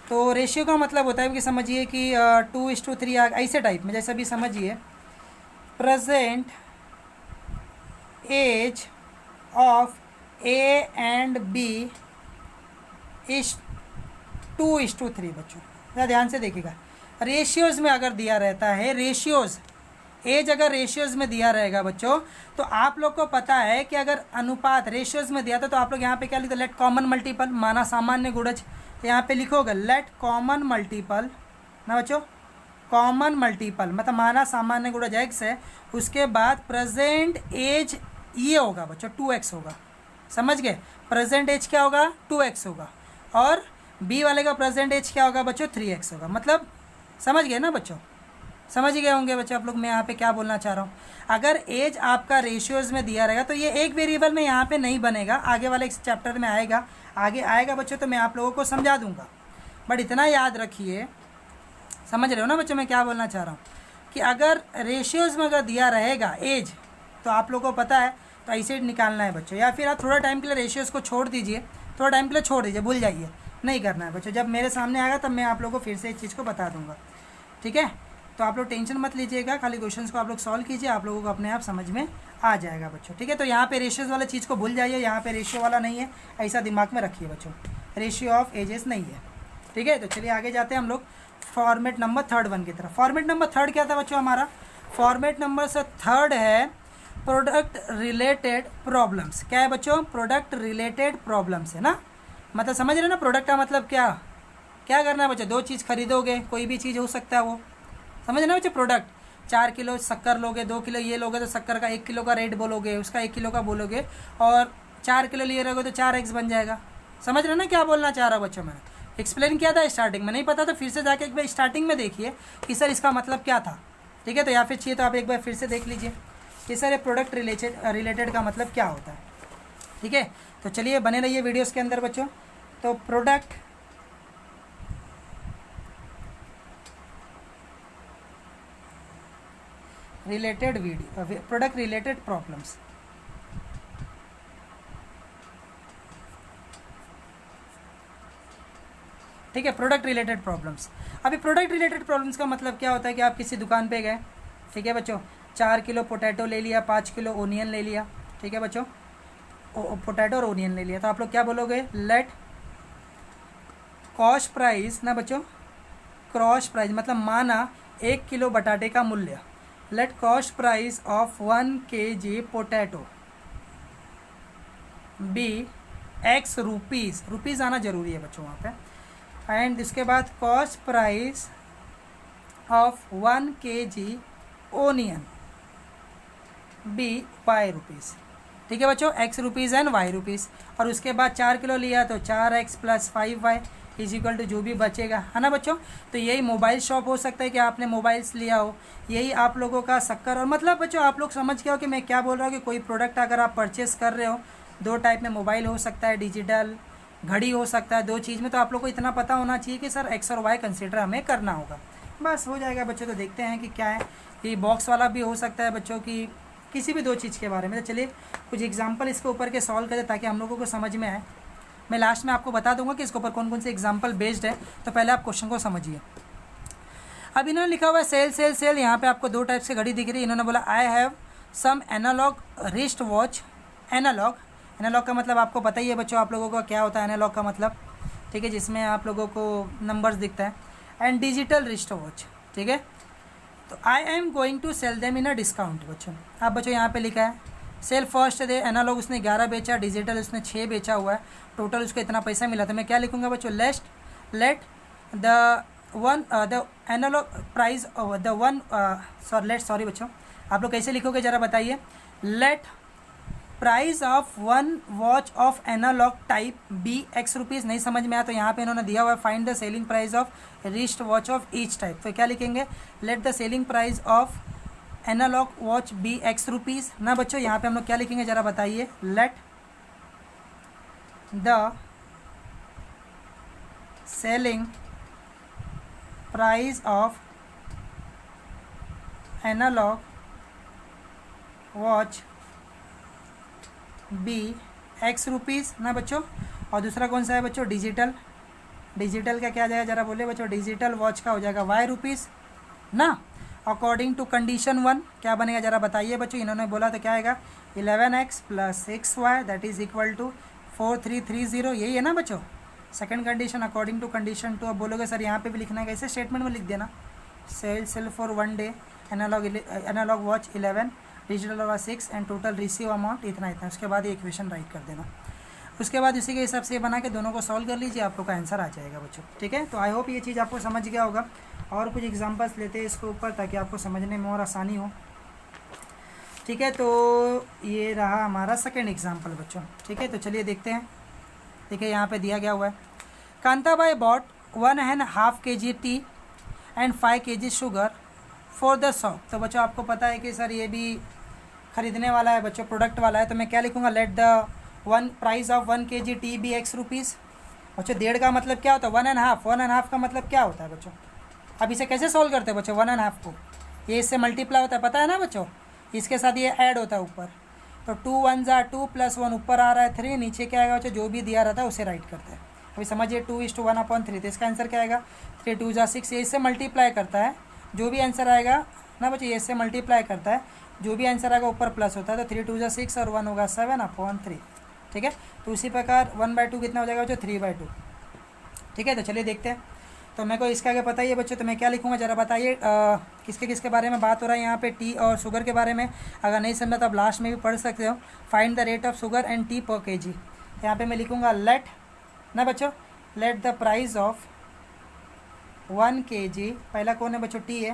तो रेशियो का मतलब होता है कि समझिए कि 2:3 ऐसे टाइप में, जैसा भी समझिए, present age of A and B is 2:3 बच्चों। ज़रा ध्यान से देखिएगा, रेशियोज़ में अगर दिया रहता है, रेशियोज़ एज अगर रेशियोज़ में दिया रहेगा बच्चों, तो आप लोग को पता है कि अगर अनुपात रेशियोज़ में दिया था तो आप लोग यहाँ पे क्या लिखते, लेट कॉमन मल्टीपल, माना सामान्य गुणज, तो यहाँ पे लिखोगे लेट कॉमन मल्टीपल ना बच्चों, कॉमन मल्टीपल मतलब माना सामान्य गुणज x है, उसके बाद प्रेजेंट एज ये होगा बच्चों 2x होगा, समझ गए। प्रेजेंट एज क्या होगा, 2x होगा, और b वाले का प्रेजेंट एज क्या होगा बच्चों, 3x होगा। मतलब समझ गए ना बच्चों, समझ गए होंगे बच्चों आप लोग मैं यहाँ पे क्या बोलना चाह रहा हूँ। अगर एज आपका रेशियोज़ में दिया रहेगा तो ये एक वेरिएबल में यहाँ पे नहीं बनेगा, आगे वाले इस चैप्टर में आएगा, आगे आएगा बच्चों, तो मैं आप लोगों को समझा दूंगा। बट इतना याद रखिए, समझ रहे हो ना बच्चों मैं क्या बोलना चाह रहा हूँ, कि अगर रेशियोज़ में अगर दिया रहेगा एज, तो आप लोगों को पता है, तो ऐसे निकालना है बच्चों। या फिर आप थोड़ा टाइम के लिए रेशियोज़ को छोड़ दीजिए, थोड़ा टाइम के लिए छोड़ दीजिए, भूल जाइए, नहीं करना है बच्चों। जब मेरे सामने आएगा तब मैं आप लोगों को फिर से इस चीज़ को बता दूंगा, ठीक है। तो आप लोग टेंशन मत लीजिएगा, खाली क्वेश्चंस को आप लोग सॉल्व कीजिए, आप लोगों को अपने आप समझ में आ जाएगा बच्चों, ठीक है। तो यहाँ पे रेशियोज़ वाला चीज़ को भूल जाइए, यहाँ पे रेशियो वाला नहीं है, ऐसा दिमाग में रखिए बच्चों, रेशियो ऑफ एजेस नहीं है, ठीक है। तो चलिए आगे जाते हैं हम लोग फॉर्मेट नंबर 3 की तरफ। फॉर्मेट नंबर 3 क्या था बच्चों हमारा, फॉर्मेट नंबर 3 है प्रोडक्ट रिलेटेड प्रॉब्लम्स। क्या है बच्चों, प्रोडक्ट रिलेटेड प्रॉब्लम्स है ना, मतलब समझ रहे ना, प्रोडक्ट का मतलब क्या क्या करना है बच्चों, 2 चीज़ खरीदोगे, कोई भी चीज़ हो सकता है वो, समझ ना बच्चे। प्रोडक्ट 4 किलो शक्कर लोगे, 2 किलो ये लोगे तो शक्कर का 1 किलो का रेट बोलोगे, उसका 1 किलो का बोलोगे, और 4 किलो लिए रहोगे तो 4x बन जाएगा। समझ रहे ना क्या बोलना चाह रहा हूँ बच्चों, मैंने एक्सप्लेन किया था स्टार्टिंग में, नहीं पता तो फिर से जाके एक बार स्टार्टिंग में देखिए कि सर इसका मतलब क्या था, ठीक है। तो या फिर चाहिए तो आप एक बार फिर से देख लीजिए कि सर ये प्रोडक्ट रिलेटेड का मतलब क्या होता है, ठीक है। तो चलिए बने रहिए वीडियोज़ के अंदर बच्चों। तो product related video, product related problems, ठीक है। प्रोडक्ट रिलेटेड प्रॉब्लम्स, अभी प्रोडक्ट रिलेटेड प्रॉब्लम्स का मतलब क्या होता है कि आप किसी दुकान पे गए, ठीक है बच्चों, 4 किलो पोटैटो ले लिया, 5 किलो ओनियन ले लिया, ठीक है बच्चों, पोटैटो और ओनियन ले लिया, तो आप लोग क्या बोलोगे, लेट कॉस्ट प्राइस ना बच्चों, क्रॉस प्राइस मतलब माना 1 किलो बटाटे का मूल्य, let cost price of 1 kg potato be x rupees, rupees आना जरूरी है बच्चों वहाँ पे, एंड इसके बाद cost price of 1 kg onion be y rupees, ठीक है बच्चों, x rupees and y rupees, और उसके बाद 4 किलो लिया तो 4x + 5y is equal to जो भी बचेगा, है ना बच्चों। तो यही मोबाइल शॉप हो सकता है कि आपने मोबाइल्स लिया हो, यही आप लोगों का शक्कर, और मतलब बच्चों आप लोग समझ गए हो कि मैं क्या बोल रहा हूँ, कि कोई प्रोडक्ट अगर आप परचेस कर रहे हो, 2 टाइप में मोबाइल हो सकता है, डिजिटल घड़ी हो सकता है, 2 चीज़ में, तो आप लोग को इतना पता होना चाहिए कि सर x और y कंसिडर हमें करना होगा, बस हो जाएगा बच्चों। तो देखते हैं कि क्या है, कि बॉक्स वाला भी हो सकता है बच्चों की, किसी भी 2 चीज़ के बारे में। तो चलिए कुछ एग्जाम्पल इसके ऊपर के सॉल्व करें ताकि हम लोगों को समझ में आए। मैं लास्ट में आपको बता दूंगा कि इसके ऊपर कौन कौन से एग्जाम्पल बेस्ड है, तो पहले आप क्वेश्चन को समझिए। अब इन्होंने लिखा हुआ है सेल सेल सेल, यहाँ पे आपको 2 टाइप से घड़ी दिख रही है। इन्होंने बोला I have some analog wrist watch, analog, analog का मतलब आपको पता ही है बच्चों आप लोगों का क्या होता है एनालॉग का मतलब, ठीक है, जिसमें आप लोगों को नंबर्स दिखता है, एंड डिजिटल रिस्ट वॉच, ठीक है। तो I am going to sell them in a discount बच्चों, आप बच्चों यहाँ पे लिखा है सेल फर्स्ट दे, एनालॉग उसने 11 बेचा, डिजिटल उसने 6 बेचा हुआ है, टोटल उसको इतना पैसा मिला। तो मैं क्या लिखूंगा बच्चों, let the analog price the one, sorry बच्चों आप लोग कैसे लिखोगे ज़रा बताइए, let price of one watch of analog type be x rupees. नहीं समझ में आया तो यहाँ पे इन्होंने दिया हुआ है find the selling price of wrist watch of each type. तो क्या लिखेंगे, let the selling price of analog watch be x rupees ना बच्चों। यहाँ पे हम लोग क्या लिखेंगे जरा बताइए, let the selling price of analog watch be x rupees ना बच्चों। और दूसरा कौन सा है बच्चों, डिजिटल। डिजिटल का क्या जाएगा जरा बोले बच्चों, डिजिटल वॉच का हो जाएगा वाई रुपीज़ ना। अकॉर्डिंग टू कंडीशन 1 क्या बनेगा जरा बताइए बच्चों। इन्होंने बोला तो क्या आएगा 11x + 6y that is equal to 4330। यही है ना बच्चों second condition according to condition 2। अब बोलोगे सर यहाँ पे भी लिखना है, कैसे स्टेटमेंट में लिख देना, sale for 1 day analog watch 11, digital वाला 6 एंड टोटल रिसीव अमाउंट इतना इतना। उसके बाद ये इक्वेशन राइट कर देना। उसके बाद इसी के हिसाब से बना के दोनों को सॉल्व कर लीजिए, आप लोग का आंसर आ जाएगा बच्चों। ठीक है, तो आई होप ये चीज़ आपको समझ गया होगा। और कुछ एग्जांपल्स लेते हैं इसके ऊपर ताकि आपको समझने में और आसानी हो। ठीक है, तो ये रहा हमारा सेकेंड एग्जाम्पल बच्चों। ठीक है, तो चलिए देखते हैं। देखिए यहाँ पे दिया गया हुआ है, Kantabai bought 1.5 kg tea and 5 kg sugar for the shop. तो बच्चों आपको पता है कि सर ये भी खरीदने वाला है बच्चों, प्रोडक्ट वाला है। तो मैं क्या लिखूँगा, let the price of 1 kg tea be x rupees. बच्चों 1.5 का मतलब क्या होता है, 1.5 का मतलब क्या होता है बच्चों। अब इसे कैसे सॉल्व करते हैं बच्चों, 1.5 को ये इससे मल्टीप्लाई होता है, पता है ना बच्चों, इसके साथ ये ऐड होता है ऊपर। तो 2 1 = 2 + 1 ऊपर आ रहा है 3, नीचे क्या आएगा बच्चों, जो भी दिया रहता है उसे राइट करते हैं। अभी समझिए 2:1/3, तो इसका आंसर क्या आएगा 3 2 = 6। ये इससे मल्टीप्लाई करता है, जो भी आंसर आएगा ना बच्चों ये इससे मल्टीप्लाई करता है, जो भी आंसर आएगा ऊपर प्लस होता है। तो 3 2 = 6 और 1 होगा 7/3। ठीक है, तो उसी प्रकार 1/2 कितना हो जाएगा बच्चों, 3/2। ठीक है, तो चलिए देखते हैं। तो मेरे को इसका आगे पता ही है बच्चों, तो मैं क्या लिखूँगा जरा बताइए। किसके किसके बारे में बात हो रहा है यहाँ पे, टी और शुगर के बारे में। अगर नहीं समझा तो आप लास्ट में भी पढ़ सकते हो, find the rate of sugar and T पर kg। यहाँ पे मैं लिखूँगा लेट ना बच्चों, let the price of 1 kg, पहला कौन है बच्चों, टी है,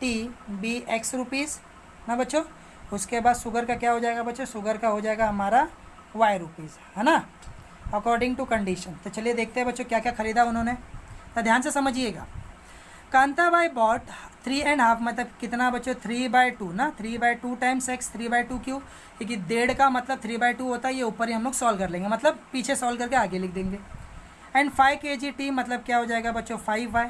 टी बी एक्स रुपीज़ ना बच्चों। उसके बाद शुगर का क्या हो जाएगा बच्चों, शुगर का हो जाएगा हमारा वाई रुपीज़, है ना, अकॉर्डिंग टू कंडीशन। तो चलिए देखते हैं बच्चों क्या क्या खरीदा उन्होंने, तो ध्यान से समझिएगा। कांताबाई बॉट 3.5 मतलब कितना बच्चों, 3/2 ना, 3/2 टाइम्स x, 3/2 क्यों, क्योंकि 1.5 का मतलब 3/2 होता है। ये ऊपर ही हम लोग सॉल्व कर लेंगे, मतलब पीछे सॉल्व करके आगे लिख देंगे। एंड 5 kg टी मतलब क्या हो जाएगा बच्चों, 5y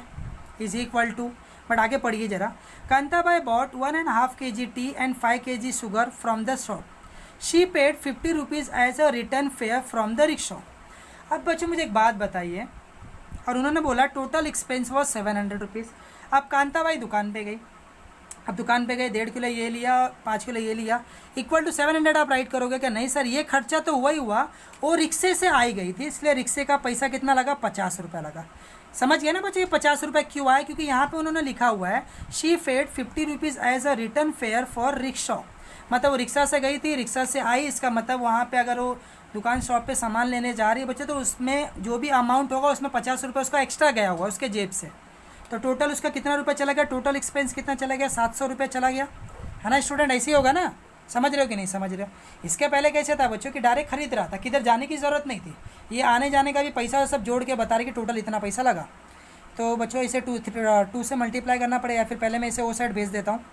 is equal to, but आगे पढ़िए जरा। Kantabai bought 1.5 kg tea and 5 kg sugar from the shop. She paid 50 rupees as a return fare from the rickshaw. अब बच्चों मुझे एक बात बताइए, और उन्होंने बोला टोटल एक्सपेंस वॉज 700 रुपीज़। अब कांताबाई दुकान पे गई, अब दुकान पे गए 1.5 किलो ये लिया, 5 किलो ये लिया, इक्वल टू 700 आप राइट करोगे क्या, नहीं सर ये खर्चा तो हुआ ही हुआ, और रिक्शे से आई गई थी, इसलिए रिक्शे का पैसा कितना लगा, 50 रुपये लगा। समझ गए ना बच्चे, ये 50 रुपये क्यों आए, क्योंकि यहाँ पे उन्होंने लिखा हुआ है she paid 50 rupees as a return fare for rickshaw. मतलब वो रिक्शा से गई थी, रिक्शा से आई, इसका मतलब वहाँ पे अगर वो दुकान शॉप पे सामान लेने जा रही है बच्चे, तो उसमें जो भी अमाउंट होगा उसमें 50 रुपये उसका एक्स्ट्रा गया होगा उसके जेब से। तो टोटल उसका कितना रुपये चला गया, टोटल एक्सपेंस कितना चला गया, 700 रुपये चला गया, है ना स्टूडेंट, ऐसे ही होगा ना, समझ रहे हो कि नहीं समझ रहे हो। इसके पहले कैसे था बच्चों कि डायरेक्ट खरीद रहा था, किधर जाने की ज़रूरत नहीं थी, ये आने जाने का भी पैसा सब जोड़ के बता रही कि टोटल इतना पैसा लगा। तो बच्चों इसे 2 से मल्टीप्लाई करना पड़ेगा, फिर पहले मैं इसे वो साइड भेज देता हूँ।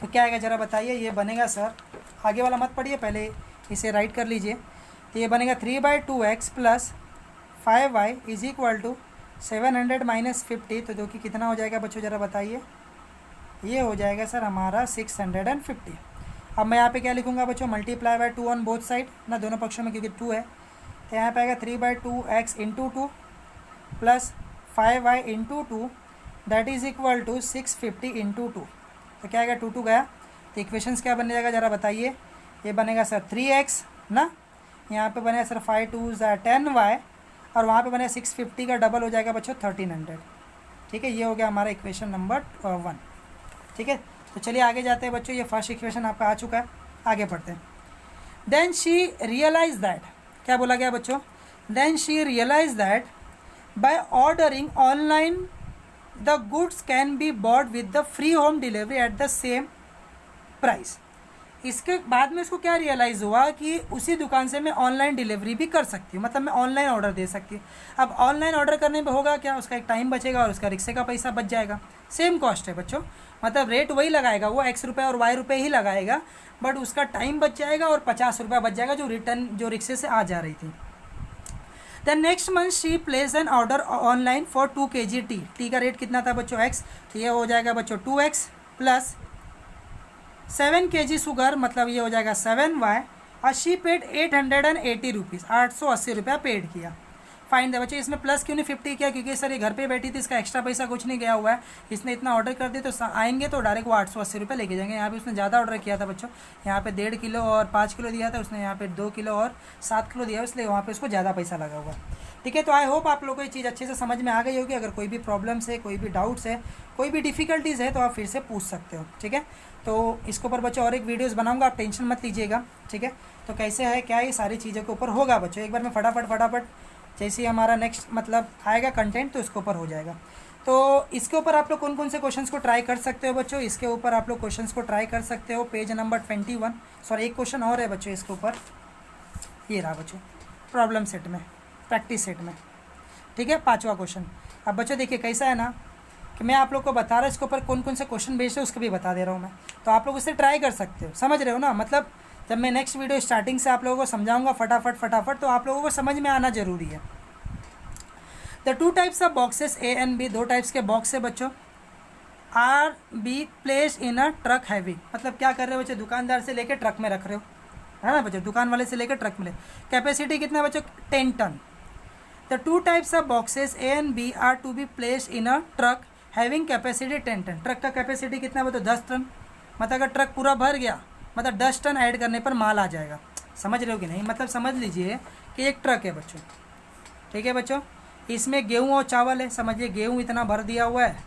तो क्या आएगा जरा बताइए, ये बनेगा सर, आगे वाला मत पढ़िए, पहले इसे राइट कर लीजिए। तो ये बनेगा 3/2x + 5y is equal to 700 - 50। तो जो कि कितना हो जाएगा बच्चों जरा बताइए, ये हो जाएगा सर हमारा 650। अब मैं यहाँ पे क्या लिखूँगा बच्चों, multiply by 2 on both side ना, दोनों पक्षों में क्योंकि 2 है। तो यहाँ पे आएगा 3/2x × 2 + 5y × 2 that is equal to 650 × 2। तो क्या आएगा, 2 गया, तो इक्वेशंस क्या बन जाएगा जरा बताइए। ये बनेगा सर 3x ना, यहाँ पे बनेगा सर 5 2 = 10y, और वहाँ पे बनेगा 650 का डबल हो जाएगा बच्चों 1300। ठीक है, ये हो गया हमारा इक्वेशन नंबर 1। ठीक है, तो चलिए आगे जाते हैं बच्चों, ये फर्स्ट इक्वेशन आपका आ चुका है, आगे पढ़ते हैं। देन शी रियलाइज दैट, क्या बोला गया बच्चों, then she realize that by ordering online the goods can be bought with the free home delivery at the same price. इसके बाद में उसको क्या रियलाइज़ हुआ कि उसी दुकान से मैं ऑनलाइन डिलीवरी भी कर सकती हूँ, मतलब मैं ऑनलाइन ऑर्डर दे सकती हूँ। अब ऑनलाइन ऑर्डर करने में होगा क्या, उसका एक टाइम बचेगा और उसका रिक्शे का पैसा बच जाएगा। सेम कॉस्ट है बच्चों, मतलब रेट वही लगाएगा, वो एक्स रुपये और वाई रुपये ही लगाएगा, बट उसका टाइम बच जाएगा और 50 रुपये बच जाएगा जो रिटर्न जो रिक्शे से आ जा रही थी। Then next month she place an order online for 2 kg tea. Tea का रेट कितना था बच्चों, एक्स, तो ये हो जाएगा बच्चों 2x प्लस 7 kg शुगर, मतलब ये हो जाएगा 7y, और शी पेड 880 रुपीज़, 880 रुपया पेड किया। फाइन द बच्चे, इसमें प्लस क्यों नहीं 50 किया, क्योंकि सर ये घर पे बैठी थी, इसका एक्स्ट्रा पैसा कुछ नहीं गया हुआ है, इसने इतना ऑर्डर कर दिया तो आएंगे तो डायरेक्ट वो 880 रुपये लेके जाएंगे। यहाँ पे उसने ज़्यादा ऑर्डर किया था बच्चों, यहाँ पे 1.5 किलो और 5 किलो दिया था उसने, यहाँ पे 2 किलो और 7 किलो दिया, इसलिए वहाँ पे उसको ज़्यादा पैसा लगा हुआ। ठीक है, तो आई होप आप लोगों को ये चीज़ अच्छे से समझ में आ गई होगी। अगर कोई भी प्रॉब्लम्स है, कोई भी डाउट्स है, कोई भी डिफ़िकल्टीज़ है तो आप फिर से पूछ सकते हो। ठीक है, तो इसके ऊपर बच्चों और एक वीडियोस बनाऊंगा, आप टेंशन मत लीजिएगा। ठीक है, तो कैसे है क्या, ये सारी चीज़ों के ऊपर होगा बच्चों। एक बार मैं फटाफट जैसे ही हमारा नेक्स्ट मतलब आएगा कंटेंट तो इसके ऊपर हो जाएगा। तो इसके ऊपर आप लोग कौन कौन से क्वेश्चंस को ट्राई कर सकते हो बच्चों, इसके ऊपर आप लोग क्वेश्चंस को ट्राई कर सकते हो पेज नंबर 21। सॉरी, एक क्वेश्चन और है बच्चों इसके ऊपर, ये रहा बच्चों, प्रॉब्लम सेट में, प्रैक्टिस सेट में। ठीक है, 5वां क्वेश्चन। अब बच्चों देखिए कैसा है ना कि मैं आप लोग को बता रहा हूँ इसके ऊपर कौन कौन से क्वेश्चन बेस्ड है उसको भी बता दे रहा हूँ मैं, तो आप लोग उससे ट्राई कर सकते हो। समझ रहे हो ना, मतलब जब मैं नेक्स्ट वीडियो स्टार्टिंग से आप लोगों को समझाऊंगा फटाफट तो आप लोगों को समझ में आना जरूरी है। The 2 types of boxes A and B, 2 types के बॉक्स है बच्चों, are be place in a truck heavy, मतलब क्या कर रहे हो बच्चों, दुकानदार से लेकर ट्रक में रख रहे हो, है ना बच्चों, दुकान वाले से लेकर ट्रक में। कैपेसिटी कितना बच्चों, 10 ton. The 2 types of boxes A and B are to be placed in a truck having capacity 10 ton. Truck का कैपेसिटी कितना बच्चों, 10 टन, मतलब अगर ट्रक पूरा भर गया मतलब 10 टन ऐड करने पर माल आ जाएगा। समझ रहे हो कि नहीं, मतलब समझ लीजिए कि एक ट्रक है बच्चों। ठीक है बच्चों, इसमें गेहूँ और चावल है, समझिए गेहूँ इतना भर दिया हुआ है,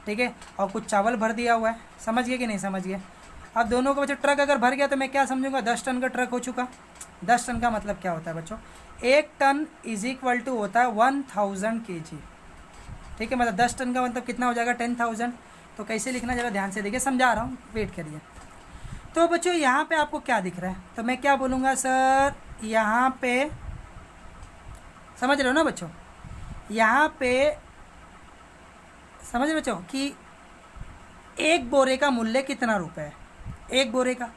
ठीक है, और कुछ चावल भर दिया हुआ है। समझ गए कि नहीं समझ गए। अब दोनों को बच्चों ट्रक अगर भर गया तो मैं क्या समझूंगा, 10 टन का ट्रक हो चुका। 10 टन का मतलब क्या होता है बच्चों, 1 टन इज इक्वल टू होता है 1000 kg। ठीक है, मतलब 10 टन का मतलब कितना हो जाएगा, 10,000। तो कैसे लिखना जरा ध्यान से देखिए, समझा रहा हूँ, वेट करिए। तो बच्चों यहाँ पे आपको क्या दिख रहा है, तो मैं क्या बोलूँगा सर, यहाँ पे समझ रहे हो ना बच्चों, यहाँ पे समझ रहे बच्चों कि एक बोरे का मूल्य कितना रुपए है, एक बोरे का,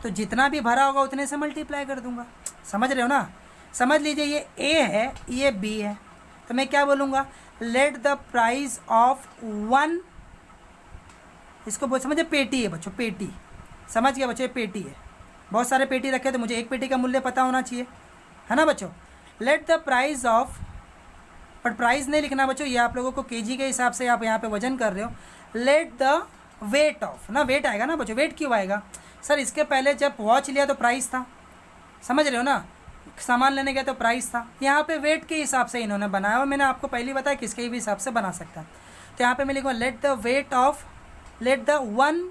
तो जितना भी भरा होगा उतने से मल्टीप्लाई कर दूंगा। समझ रहे हो ना, समझ लीजिए ये ए है, ये बी है, तो मैं क्या बोलूँगा, लेट द प्राइस ऑफ 1, इसको बोल समझे पेटी है बच्चों, पेटी, समझ गया बच्चों, पेटी है, बहुत सारे पेटी रखे तो मुझे एक पेटी का मूल्य पता होना चाहिए, है ना बच्चों। Let the price of, but price नहीं लिखना बच्चों, ये आप लोगों को केजी के हिसाब से आप यहाँ पे वजन कर रहे हो। लेट द वेट ऑफ, ना वेट आएगा ना बच्चों, वेट क्यों आएगा सर, इसके पहले जब वॉच लिया तो प्राइस था, समझ रहे हो ना, सामान लेने गया तो प्राइस था, यहाँ पे वेट के हिसाब से इन्होंने बनाया और मैंने आपको पहले बताया किसके भी हिसाब से बना सकता है। तो यहाँ पे मैं लिखूँगा let the weight of, let the 1,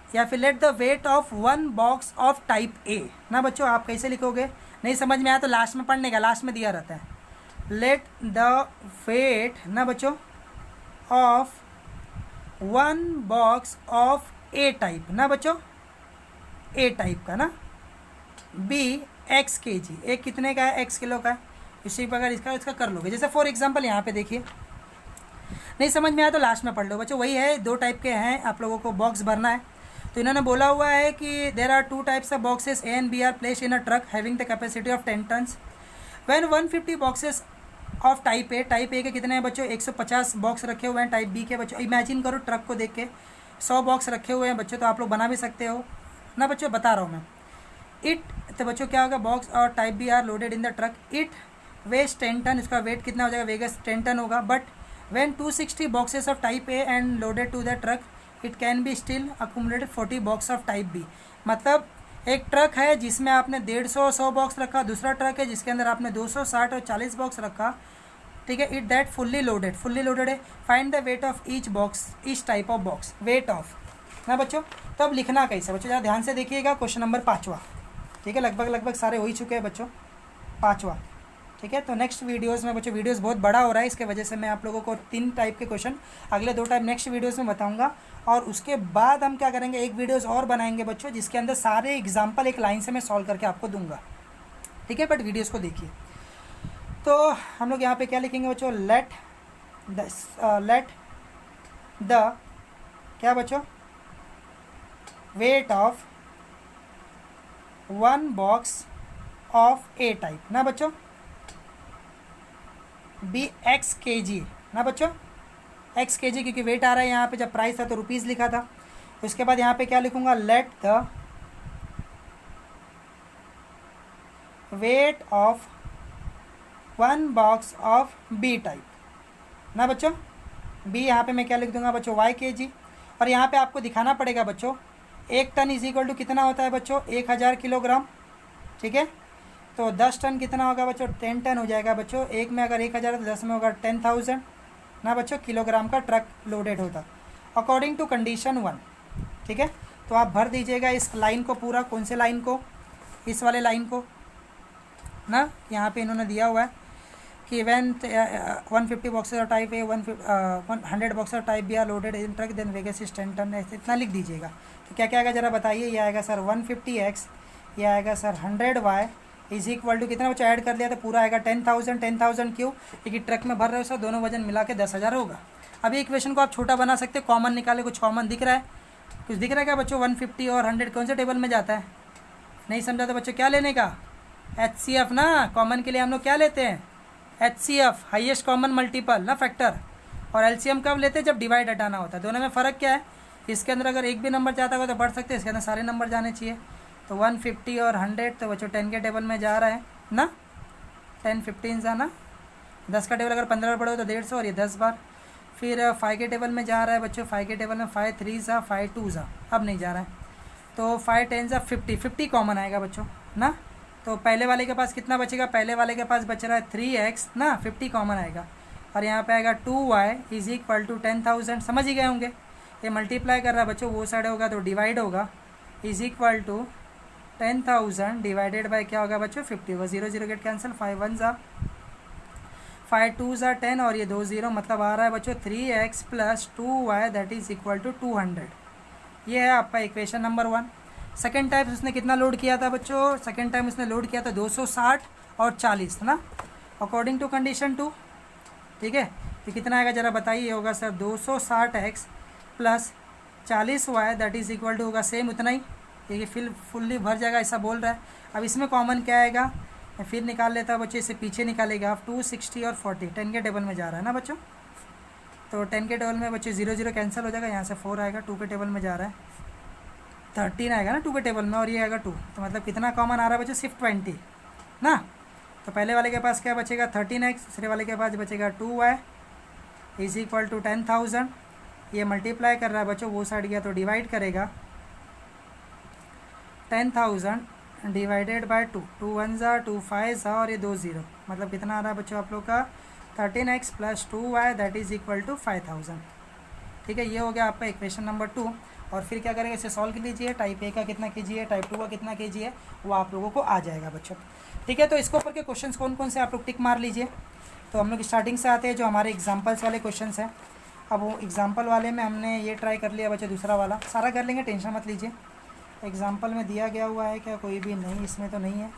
या फिर late the weight of 1 box of type ए ना बच्चों। आप कैसे लिखोगे, नहीं समझ में आया तो लास्ट में पढ़ने का, लास्ट में दिया रहता है, लेट द वेट ना बच्चों of 1 box of A type ना बच्चों, ए टाइप का ना, बी x kg, एक कितने का है, x किलो का है, इसी प्रकार इसका कर लोगे। जैसे फॉर एग्जांपल यहाँ पे देखिए, नहीं समझ में आया तो लास्ट में पढ़ लो बच्चों, वही है, 2 टाइप के हैं, आप लोगों को बॉक्स भरना है। तो इन्होंने बोला हुआ है कि there are 2 types of boxes A and B are placed in a truck having the capacity of 10 tons when 150 boxes of type A, type A के कितने हैं बच्चों, 150 बॉक्स रखे हुए हैं। टाइप बी के बच्चों इमेजिन करो ट्रक को देख के 100 बॉक्स रखे हुए हैं बच्चों, तो आप लोग बना भी सकते हो ना बच्चों, बता रहा हूँ मैं। इट, तो बच्चों क्या होगा, बॉक्स और type B are loaded in the truck, it weighs 10 ton, इसका वेट कितना हो जाएगा, वेगस 10 टन होगा। But when 260 boxes of type A and loaded to the truck it can be still accumulated 40 box of type B. मतलब एक truck है जिसमें आपने 150 बॉक्स रखा, दूसरा ट्रक है जिसके अंदर आपने 260 और 40 बॉक्स रखा, ठीक है, इट दैट फुल्ली लोडेड है। Find the weight of each box, each type of box, weight of ना बच्चों। तो अब लिखना कैसे बच्चों, ज़रा ध्यान से देखिएगा, क्वेश्चन नंबर 5वां, ठीक है, लगभग सारे हो ही चुके हैं बच्चों, 5वां, ठीक ठीक है। तो नेक्स्ट वीडियोज़ में बच्चों, वीडियोज़ बहुत बड़ा हो रहा है, इसके वजह से मैं आप लोगों को 3 टाइप के क्वेश्चन अगले 2 टाइप नेक्स्ट वीडियोज़ में बताऊंगा। और उसके बाद हम क्या करेंगे, एक वीडियोज़ और बनाएंगे बच्चों, जिसके अंदर सारे एग्जाम्पल एक लाइन से मैं सॉल्व करके आपको दूंगा, ठीक है। बट वीडियोज़ को देखिए। तो हम लोग यहाँ पे क्या लिखेंगे बच्चों, लेट द क्या बच्चों, wait of 1 box of A type ना बच्चों बी एक्स के जी ना बच्चों, एक्स के जी, क्योंकि वेट आ रहा है यहाँ पे, जब प्राइस था तो रुपीज़ लिखा था। उसके बाद यहाँ पे क्या लिखूंगा, let the weight of 1 box of B type ना बच्चों, बी यहाँ पे मैं क्या लिख दूंगा बच्चों, वाई के जी। और यहाँ पे आपको दिखाना पड़ेगा बच्चों, 1 टन इज इक्वल टू कितना होता है बच्चों, 1000 किलोग्राम, ठीक है। तो 10 टन कितना होगा बच्चों, 10 टन हो जाएगा बच्चों। एक में अगर 1000 है तो 10 में होगा 10,000 ना बच्चों, किलोग्राम का ट्रक लोडेड होता अकॉर्डिंग टू कंडीशन 1, ठीक है। तो आप भर दीजिएगा इस लाइन को पूरा, कौन से लाइन को, इस वाले लाइन को ना। यहाँ पे इन्होंने दिया हुआ है कि व्हेन 150 बॉक्सेस और type A 100 boxes type B are loaded in truck then weighs is 10 ton, ऐसे इतना लिख दीजिएगा। तो क्या क्या आएगा ज़रा बताइए। ये आएगा सर 150x, ये आएगा sir 100y is equal to कितना बच्चा ऐड कर लिया तो पूरा आएगा 10,000। 10,000 क्यों, क्योंकि ट्रक में भर रहे हो सर, दोनों वजन मिला के 10,000 होगा। अभी इक्वेशन को आप छोटा बना सकते हो, कॉमन निकाले, कुछ कॉमन दिख रहा है, कुछ दिख रहा है क्या बच्चों। 150 और 100 कौन से टेबल में जाता है, नहीं समझा तो बच्चों क्या लेने का, HCF ना। कॉमन के लिए हम लोग क्या लेते हैं, HCF, हाईएस्ट कॉमन मल्टीपल ना, फैक्टर। और LCM कब लेते हैं, जब डिवाइड हटाना होता है। दोनों में फ़र्क क्या है, इसके अंदर अगर एक भी नंबर जाता होगा तो बढ़ सकते हैं, इसके अंदर सारे नंबर जाने चाहिए। तो 150 और 100 तो बच्चों 10 के टेबल में जा रहा है ना, 10 15 सा ना, 10 का टेबल अगर 15 बार पढ़ो तो 150 और ये 10 बार। फिर 5 के टेबल में जा रहा है बच्चों, 5 के टेबल में 5 3 सा 5 2 सा, अब नहीं जा रहा है। तो 5 10 सा 50, 50 कॉमन आएगा बच्चों ना। तो पहले वाले के पास कितना बचेगा, पहले वाले के पास बच रहा है 3x ना, 50 कॉमन आएगा। और यहाँ पे आएगा 2y इज इक्वल टू 10,000, समझ ही गए होंगे। ये मल्टीप्लाई कर रहा है बच्चों, वो साइड होगा तो डिवाइड होगा, is equal to 10,000 divided by क्या होगा बच्चों, 50 होगा। 0 0 गेट कैंसिल, 5 1 ज़ा 5 2 ज़ा 10 और ये 2 0, मतलब आ रहा है बच्चों 3x plus 2y that is equal to 200। ये है आपका इक्वेशन नंबर 1। सेकेंड टाइम उसने कितना लोड किया था बच्चों, सेकेंड टाइम उसने लोड किया था 260 और 40 ना, अकॉर्डिंग टू कंडीशन 2, ठीक है। तो कितना आएगा ज़रा बताइए, होगा sir 260x plus 40y that is equal to होगा सेम उतना ही, ये फुल्ली भर जाएगा ऐसा बोल रहा है। अब इसमें कॉमन क्या आएगा, मैं फिर निकाल लेता हूँ बच्चे, इससे पीछे निकालेगा आप 260 और 40, 10 के टेबल में जा रहा है ना बच्चों। तो 10 के टेबल में बच्चे 0 0 कैंसिल हो जाएगा, यहाँ से 4 आएगा, 2 के टेबल में जा रहा है 13 आएगा ना 2 के टेबल में, और ये आएगा 2, तो मतलब कितना कॉमन आ रहा है बच्चे, सिर्फ 20 ना। तो पहले वाले के पास क्या बचेगा 13x, दूसरे वाले के पास बचेगा 2y इज इक्वल टू 10,000। ये मल्टीप्लाई कर रहा है बच्चों, वो साइड गया तो डिवाइड करेगा, 10,000 डिवाइडेड बाय 2, 2 1 ज़ा 2 5 ज़ा और ये 2 0, मतलब कितना आ रहा है बच्चों आप लोग का 13x plus 2y that is equal to 5,000, ठीक है। ये हो गया आपका इक्वेशन नंबर 2। और फिर क्या करेंगे, इसे सॉल्व कर लीजिए, टाइप ए का कितना केजी है, टाइप 2 का कितना केजी है, वो आप लोगों को आ जाएगा बच्चों, ठीक है। तो इसके ऊपर के क्वेश्चंस कौन कौन से आप लोग टिक मार लीजिए। तो हम लोग स्टार्टिंग से आते हैं, जो हमारे एग्जाम्पल्स वाले क्वेश्चंस हैं। अब वो एग्जाम्पल वाले में हमने ये ट्राई कर लिया बच्चों, दूसरा वाला सारा कर लेंगे, टेंशन मत लीजिए। एग्जाम्पल में दिया गया हुआ है क्या, कोई भी नहीं, इसमें तो नहीं है,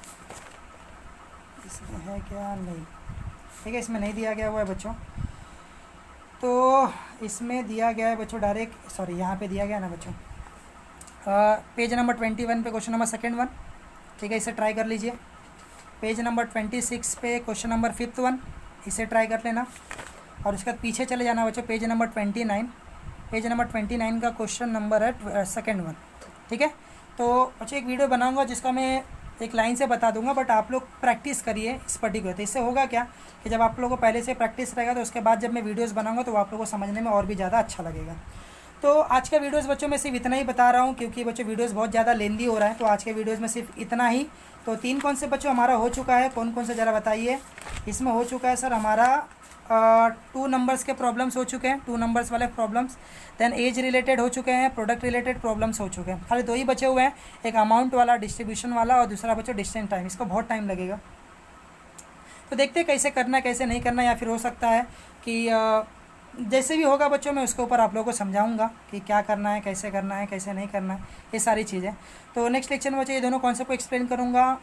इसमें है क्या, नहीं, ठीक है, इसमें नहीं दिया गया हुआ है बच्चों। तो इसमें दिया गया है बच्चों डायरेक्ट, सॉरी यहाँ पे दिया गया ना बच्चों, पेज नंबर 21 पे क्वेश्चन नंबर सेकेंड 1, ठीक है, इसे ट्राई कर लीजिए। पेज नंबर 26 पे क्वेश्चन नंबर 5th 1, इसे ट्राई कर लेना। और उसके बाद पीछे चले जाना बच्चों, पेज नंबर 29, पेज नंबर 29 का क्वेश्चन नंबर है सेकेंड 1, ठीक है। तो बच्चों एक वीडियो बनाऊंगा जिसका मैं एक लाइन से बता दूंगा, बट आप लोग प्रैक्टिस करिए इस पर्टिकुलर। तो इससे होगा क्या कि जब आप लोगों को पहले से प्रैक्टिस रहेगा तो उसके बाद जब मैं वीडियोस बनाऊंगा तो आप लोगों को समझने में और भी ज़्यादा अच्छा लगेगा। तो आज का वीडियोस बच्चों मैं सिर्फ इतना ही बता रहा हूँ, क्योंकि बच्चों वीडियोस बहुत ज़्यादा लेंदी हो रहा है, तो आज के वीडियोस में सिर्फ इतना ही। तो 3 कौन से बच्चों हमारा हो चुका है, कौन कौन से ज़रा बताइए। इसमें हो चुका है सर हमारा 2 नंबर्स के प्रॉब्लम्स हो चुके हैं, 2 नंबर्स वाले प्रॉब्लम्स, देन एज रिलेटेड हो चुके हैं, प्रोडक्ट रिलेटेड प्रॉब्लम्स हो चुके हैं। खाली 2 ही बचे हुए हैं, एक अमाउंट वाला, डिस्ट्रीब्यूशन वाला, और दूसरा बच्चों डिस्टेंस टाइम। इसको बहुत टाइम लगेगा, तो देखते हैं कैसे करना है कैसे नहीं करना, या फिर हो सकता है कि जैसे भी होगा बच्चों मैं उसके ऊपर आप लोगों को समझाऊंगा कि क्या करना है कैसे नहीं करना है, ये सारी चीज़ें। तो नेक्स्ट लेक्चर में बच्चों ये दोनों कॉन्सेप्ट को एक्सप्लेन करूँगा,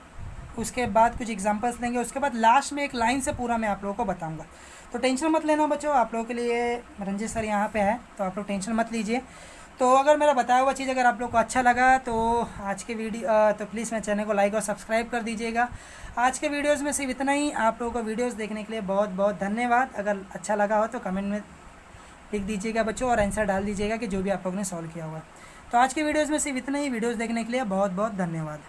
उसके बाद कुछ एग्जांपल्स देंगे, उसके बाद लास्ट में एक लाइन से पूरा मैं आप लोगों को बताऊंगा। तो टेंशन मत लेना बच्चों, आप लोगों के लिए रंजीत सर यहाँ पे है, तो आप लोग टेंशन मत लीजिए। तो अगर मेरा बताया हुआ चीज़ अगर आप लोग को अच्छा लगा तो आज के वीडियो तो प्लीज़ मेरे चैनल को लाइक और सब्सक्राइब कर दीजिएगा। आज के वीडियोस में सिर्फ इतना ही। आप लोगों को वीडियोस देखने के लिए बहुत बहुत धन्यवाद। अगर अच्छा लगा हो तो कमेंट में लिख दीजिएगा बच्चों और आंसर डाल दीजिएगा कि जो भी आप लोगों ने सॉल्व किया हुआ है। तो आज के वीडियोज़ में सिर्फ इतना ही। वीडियोज़ देखने के लिए बहुत बहुत धन्यवाद।